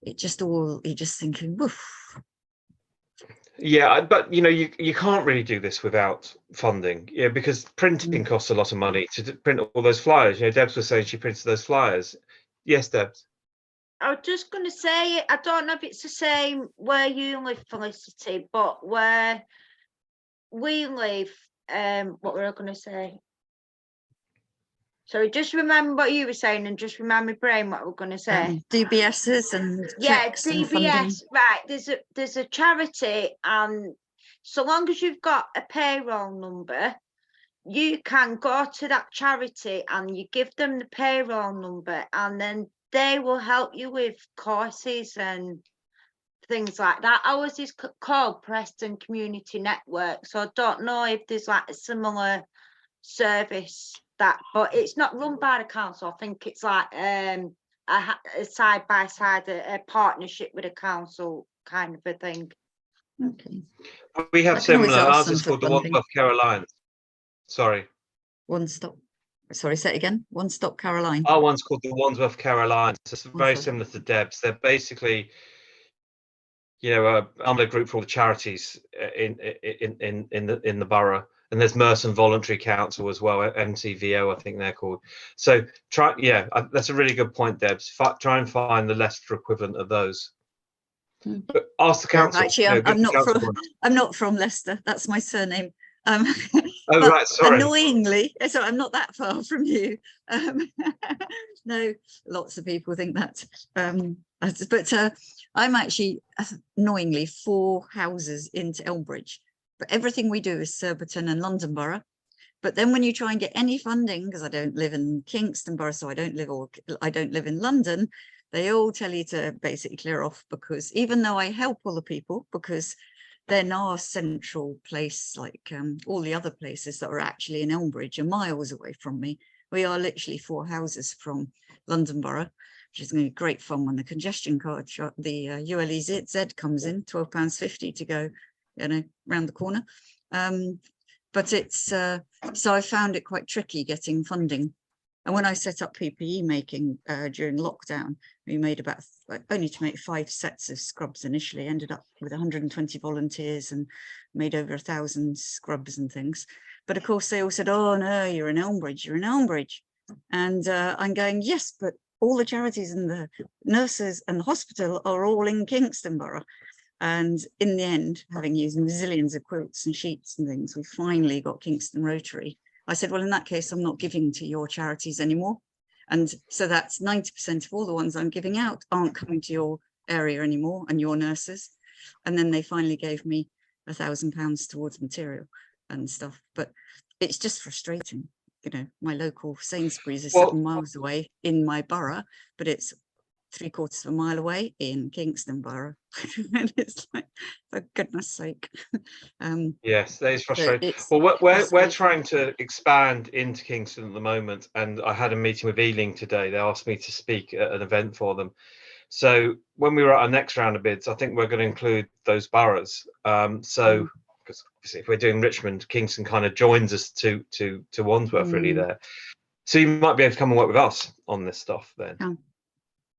it just all, you're just thinking, woof. Yeah, but you know, you can't really do this without funding, yeah, because printing costs a lot of money to print all those flyers. You know, Debs was saying she printed those flyers. Yes, Debs. I was just going to say, I don't know if it's the same where you live, Felicity, but where we live, what were I going to say? So just remember what you were saying and just remind my brain what we're going to say. DBSs and Yeah, checks and funding. DBS, right, there's a charity, and so long as you've got a payroll number, you can go to that charity and you give them the payroll number, and then they will help you with courses and things like that. Ours is called Preston Community Network, so I don't know if there's like a similar service that, but it's not run by the council. I think it's like a side by side, a partnership with a council kind of a thing. Okay. We have I can always similar. ask Ours them is for called the funding. Wandsworth Care Alliance. Sorry. One Stop. Sorry, say it again. One Stop Caroline. Our one's called the Wandsworth Care Alliance. It's very Wandsworth. similar to Debs. They're basically, you know, a umbrella group for all the charities in the borough. And there's Merton Voluntary Council as well, MCVO, I think they're called. So try, yeah, that's a really good point, Debs. Try and find the Leicester equivalent of those. But ask the council. Actually, you know, get I'm the not council from. one. I'm not from Leicester. That's my surname. Oh, but right, sorry. Annoyingly, so I'm not that far from you. No, lots of people think that. But I'm actually annoyingly 4 houses into Elmbridge. But everything we do is Surbiton and London Borough. But then when you try and get any funding, because I don't live in Kingston Borough, so I don't live in London, they all tell you to basically clear off, because even though I help all the people, because they're now a central place, like all the other places that are actually in Elmbridge are miles away from me. We are literally 4 houses from London Borough, which is going to be great fun when the congestion card shot, the ULEZ comes in, £12.50 to go, you know, round the corner. But it's so I found it quite tricky getting funding. And when I set up PPE making during lockdown, we made about only to make 5 sets of scrubs initially, ended up with 120 volunteers and made over 1,000 scrubs and things. But of course, they all said, oh, no, you're in Elmbridge, you're in Elmbridge. And I'm going, yes, but all the charities and the nurses and the hospital are all in Kingston Borough. And in the end, having used zillions of quilts and sheets and things, we finally got Kingston Rotary. I said, well, in that case, I'm not giving to your charities anymore. And so that's 90% of all the ones I'm giving out aren't coming to your area anymore and your nurses. And then they finally gave me £1,000 towards material and stuff. But it's just frustrating. You know, my local Sainsbury's is 7 miles away in my borough, but it's 3/4 of a mile away in Kingston Borough. And it's like, for goodness sake. Yes, that is frustrating. It's Well, we're frustrating. trying to expand into Kingston at the moment, and I had a meeting with Ealing today. They asked me to speak at an event for them. So when we were at our next round of bids, I think we're going to include those boroughs. So because obviously if we're doing Richmond, Kingston kind of joins us to Wandsworth really there. So you might be able to come and work with us on this stuff then.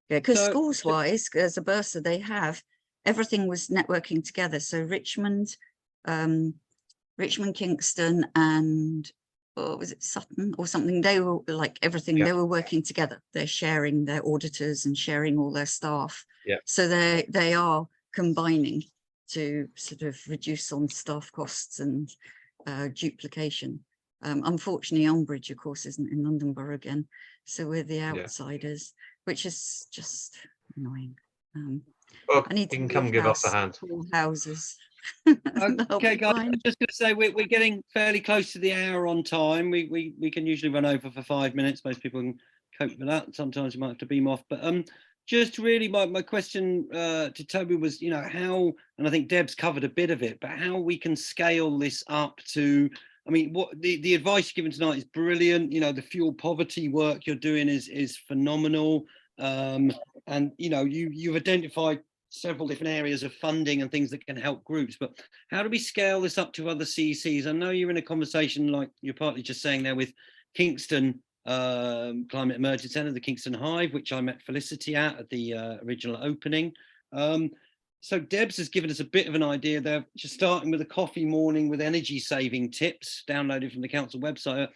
Yeah, because So- schools wise, as a bursar, they have everything was networking together. So Richmond, Kingston, and was it Sutton or something? They were like everything. Yeah. They were working together. They're sharing their auditors and sharing all their staff. Yeah. So they are combining to sort of reduce on staff costs and duplication. Unfortunately, Elmbridge, of course, isn't in London Borough again. So we're the outsiders, which is just annoying. Well, I need you to can come move give us a house, hand. 4 houses. Okay, guys, I'm just going to say we're getting fairly close to the hour on time. We can usually run over for 5 minutes. Most people can cope with that. Sometimes you might have to beam off. But just really my question to Toby was, you know, how, and I think Deb's covered a bit of it, but how we can scale this up to, I mean, what the advice you're given tonight is brilliant. You know, the fuel poverty work you're doing is phenomenal. And, you know, you've identified several different areas of funding and things that can help groups, but how do we scale this up to other CECs? I know you're in a conversation, like you're partly just saying there, with Kingston Climate Emergency Centre, the Kingston Hive, which I met Felicity at the original opening. So Debs has given us a bit of an idea there, just starting with a coffee morning with energy saving tips downloaded from the council website.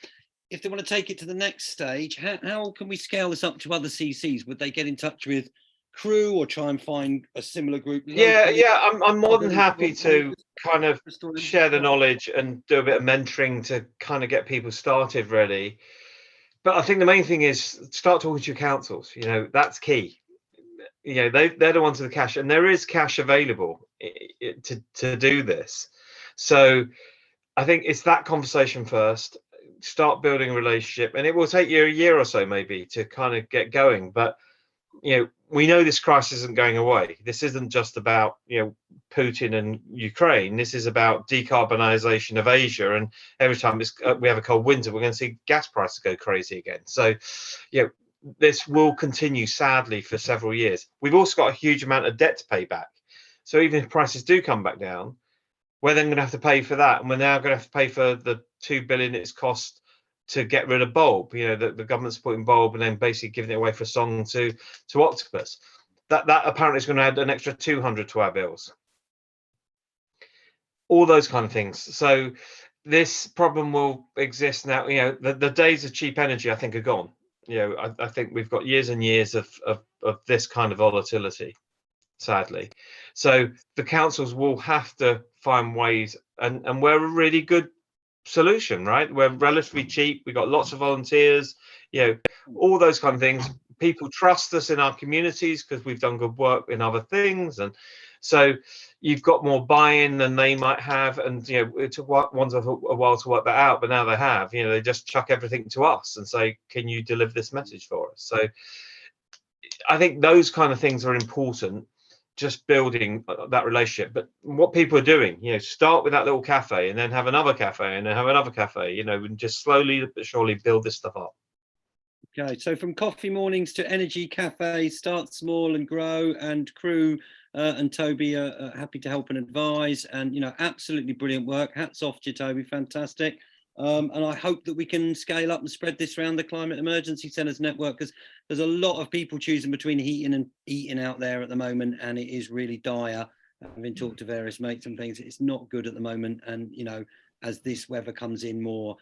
If they want to take it to the next stage, how can we scale this up to other CCs? Would they get in touch with Crew or try and find a similar group? Yeah, I'm more than happy to kind of share the knowledge and do a bit of mentoring to kind of get people started, really. But I think the main thing is start talking to your councils. You know, that's key. You know, they're the ones with the cash, and there is cash available to do this. So I think it's that conversation first. Start building a relationship, and it will take you a year or so maybe to kind of get going. But you know, we know this crisis isn't going away. This isn't just about, you know, Putin and Ukraine. This is about decarbonisation of Asia. And every time we have a cold winter, we're going to see gas prices go crazy again. So, you know, this will continue sadly for several years. We've also got a huge amount of debt to pay back. So even if prices do come back down, we're then going to have to pay for that. And we're now going to have to pay for the $2 billion it's cost to get rid of bulb. You know, the government's putting bulb and then basically giving it away for song to Octopus. That apparently is going to add an extra 200 to our bills. All those kind of things. So this problem will exist now. You know, the days of cheap energy, I think, are gone. You know, I think we've got years and years of this kind of volatility, sadly. So the councils will have to find ways, and we're a really good solution, right? We're relatively cheap. We've got lots of volunteers, you know, all those kind of things. People trust us in our communities because we've done good work in other things, and so you've got more buy-in than they might have. And you know, it took Wandsworth a while to work that out, but now they have. You know, they just chuck everything to us and say, "Can you deliver this message for us?" So I think those kind of things are important. Just building that relationship. But what people are doing, you know, start with that little cafe and then have another cafe and then have another cafe, you know, and just slowly but surely build this stuff up. Okay, so from coffee mornings to energy cafes, start small and grow, and Crew and Toby are happy to help and advise, and, you know, absolutely brilliant work. Hats off to you, Toby, fantastic. And I hope that we can scale up and spread this around the Climate Emergency Centres network, because there's a lot of people choosing between heating and eating out there at the moment, and it is really dire. I've been talking to various mates and things. It's not good at the moment, and you know, as this weather comes in more,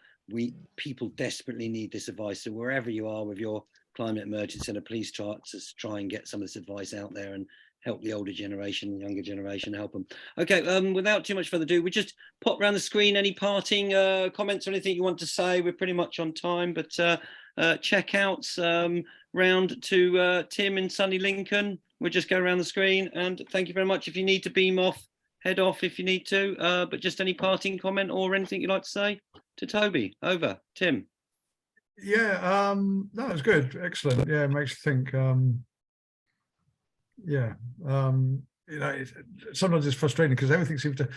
people desperately need this advice. So wherever you are with your Climate Emergency Centre, please try and get some of this advice out there and help the older generation, the younger generation, help them. Okay, without too much further ado, we just pop around the screen. Any parting comments or anything you want to say? We're pretty much on time, but checkouts round to Tim in sunny Lincoln. We'll just go around the screen, and thank you very much. If you need to beam off, head off if you need to, but just any parting comment or anything you'd like to say to Toby. Over, Tim. Yeah, that was good, excellent. Yeah, it makes you think. Yeah, you know, sometimes it's frustrating because everything seems to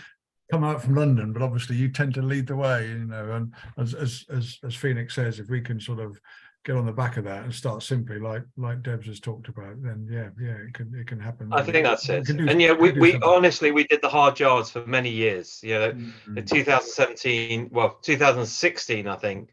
come out from London, but obviously you tend to lead the way, you know. And as Phoenix says, if we can sort of get on the back of that and start simply, like Debs has talked about, then yeah, it can happen. I think that's it. And yeah, we honestly, we did the hard yards for many years. You know, in 2017, well, 2016, I think,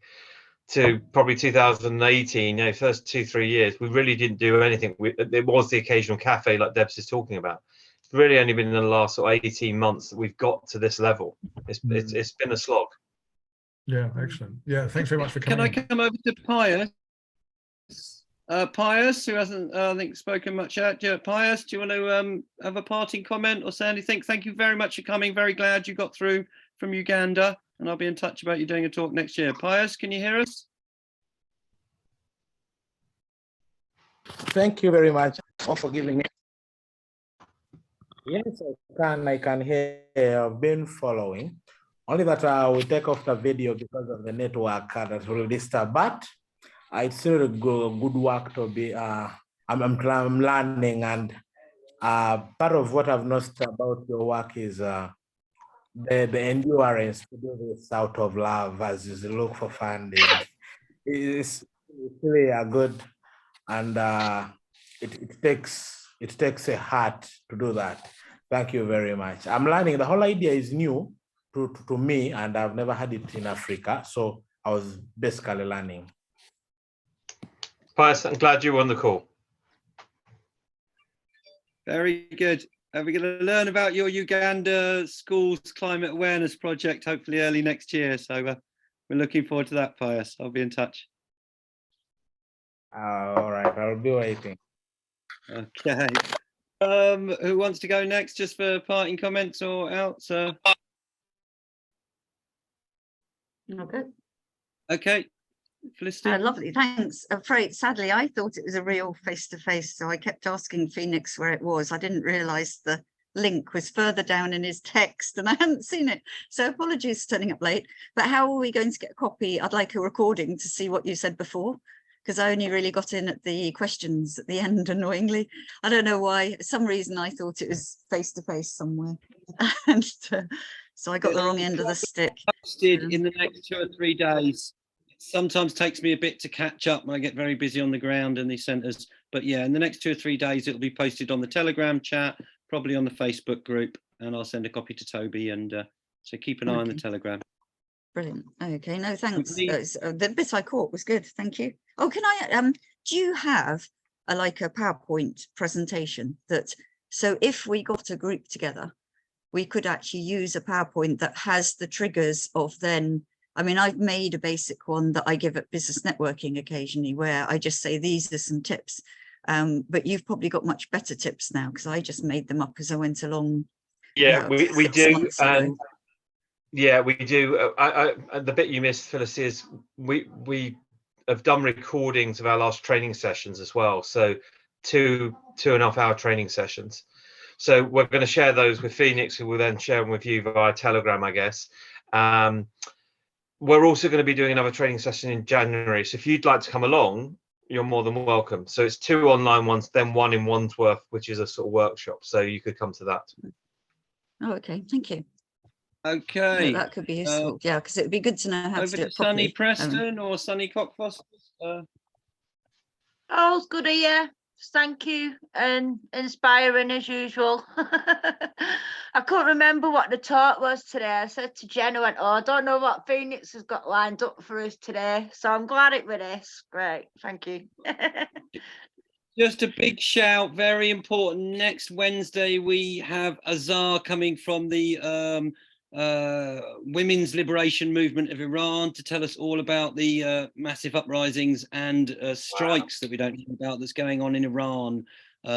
to probably 2018, you know, first 2-3 years, we really didn't do anything. It was the occasional cafe like Debs is talking about. It's really only been in the last sort of 18 months that we've got to this level. It's been a slog. Yeah, excellent. Yeah, thanks very much for coming. Can I come over to Pius? Pius, who hasn't, I think, spoken much yet. Pius, do you want to have a parting comment or say anything? Thank you very much for coming. Very glad you got through from Uganda, and I'll be in touch about you doing a talk next year. Pius, can you hear us? Thank you very much for giving me. Yes, I can hear. I've been following. Only that I will take off the video because of the network that will disturb. But it's still good work to be I'm learning, and part of what I've noticed about your work is the endurance to do this out of love as you look for funding. It's really a good, and it takes a heart to do that. Thank you very much. I'm learning. The whole idea is new to me, and I've never had it in Africa, so I was basically learning. Pius, I'm glad you were on the call. Very good. We're going to learn about your Uganda schools climate awareness project, hopefully early next year. So we're looking forward to that, Pius. I'll be in touch. All right, I'll be waiting. Okay. Who wants to go next, just for parting comments or out, sir? Okay. Okay. Felicity. Lovely, thanks. Afraid, sadly, I thought it was a real face-to-face, so I kept asking Phoenix where it was. I didn't realise the link was further down in his text and I hadn't seen it. So apologies for turning up late. But how are we going to get a copy? I'd like a recording to see what you said before, because I only really got in at the questions at the end, annoyingly. I don't know why. For some reason I thought it was face-to-face somewhere. And so I got the wrong end of the stick. Posted in the next 2 or 3 days. Sometimes takes me a bit to catch up when I get very busy on the ground in these centres. But yeah, in the next 2 or 3 days, it'll be posted on the Telegram chat, probably on the Facebook group, and I'll send a copy to Toby. And so keep an eye on the Telegram. Brilliant. Okay, no, thanks. The bit I caught was good. Thank you. Oh, can I, do you have like a PowerPoint presentation that, so if we got a group together, we could actually use a PowerPoint that has the triggers of then, I mean, I've made a basic one that I give at business networking occasionally, where I just say, these are some tips. But you've probably got much better tips now, because I just made them up as I went along. Yeah, we do. Yeah, we do. The bit you missed, Phyllis, is we have done recordings of our last training sessions as well. So 2.5 hour training sessions. So we're going to share those with Phoenix, who will then share them with you via Telegram, I guess. We're also going to be doing another training session in January. So if you'd like to come along, you're more than welcome. So it's 2 online ones, then 1 in Wandsworth, which is a sort of workshop. So you could come to that. Oh, okay. Thank you. Okay. Yeah, that could be useful. Yeah, because it would be good to know how to do it properly. Sunny Preston or Sunny Cockfoster? All's good here. Thank you, and inspiring as usual. I couldn't remember what the talk was today. I said to Jen, I went, oh, I don't know what Phoenix has got lined up for us today. So I'm glad it was this. Great, thank you. Just a big shout, very important. Next Wednesday, we have Azar coming from the Women's Liberation Movement of Iran to tell us all about the massive uprisings and strikes that we don't know about that's going on in Iran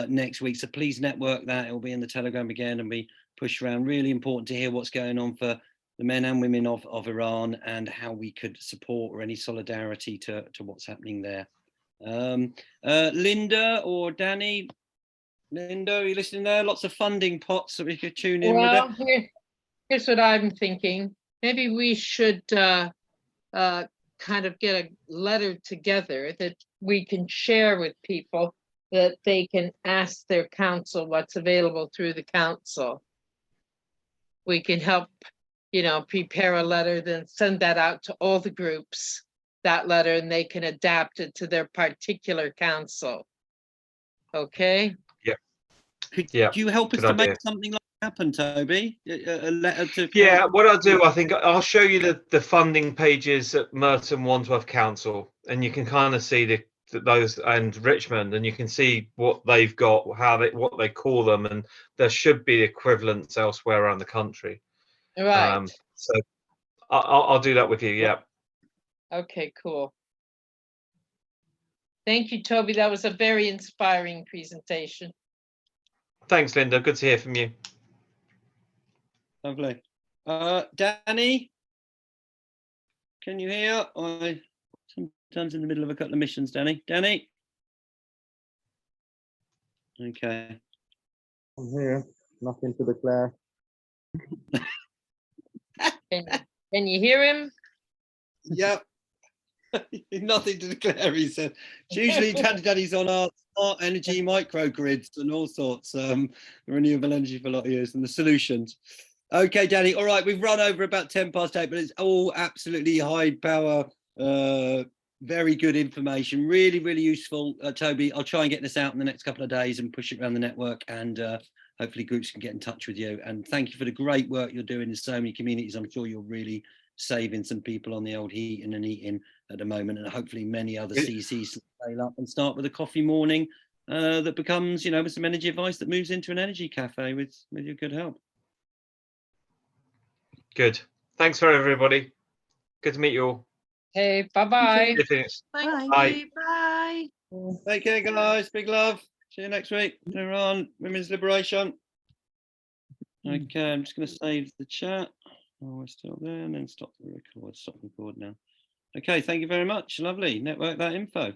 next week. So please network that. It will be in the Telegram again and be pushed around. Really important to hear what's going on for the men and women of Iran and how we could support or any solidarity to what's happening there. Linda or Danny? Linda, are you listening there? Lots of funding pots that we could tune in with. Here's what I'm thinking. Maybe we should kind of get a letter together that we can share with people, that they can ask their council what's available through the council. We can help, prepare a letter, then send that out to all the groups, that letter, and they can adapt it to their particular council. Okay? Yeah. Could you help us to make something like happen, Toby? A letter to what I'll do, I think I'll show you the funding pages at Merton Wandsworth Council, and you can kind of see those, and Richmond, and you can see what they've got, what they call them, and there should be equivalents elsewhere around the country. Right. So I'll do that with you. Yeah. Okay, cool. Thank you, Toby. That was a very inspiring presentation. Thanks, Linda. Good to hear from you. Lovely. Danny, can you hear? I sometimes in the middle of a couple of missions, Danny. Danny? Okay. I'm here. Nothing to declare. Can you hear him? Yep. Nothing to declare, he said. It's usually Daddy's on our smart energy microgrids and all sorts, renewable energy for a lot of years, and the solutions. Okay, Danny. All right, we've run over about 10 past 8, but it's all absolutely high power, very good information, really, really useful. Toby, I'll try and get this out in the next couple of days and push it around the network, and hopefully groups can get in touch with you. And thank you for the great work you're doing in so many communities. I'm sure you're really saving some people on the old heating and eating at the moment, and hopefully many other CECs scale up and start with a coffee morning that becomes, you know, with some energy advice that moves into an energy cafe with your good help. Good. Thanks for everybody. Good to meet you all. Hey, bye-bye. Bye. Bye. Take care, guys. Big love. See you next week. We're on Women's Liberation. Okay, I'm just going to save the chat. Oh, we're still there, and then stop the record. Stop record now. Okay, thank you very much. Lovely. Network that info.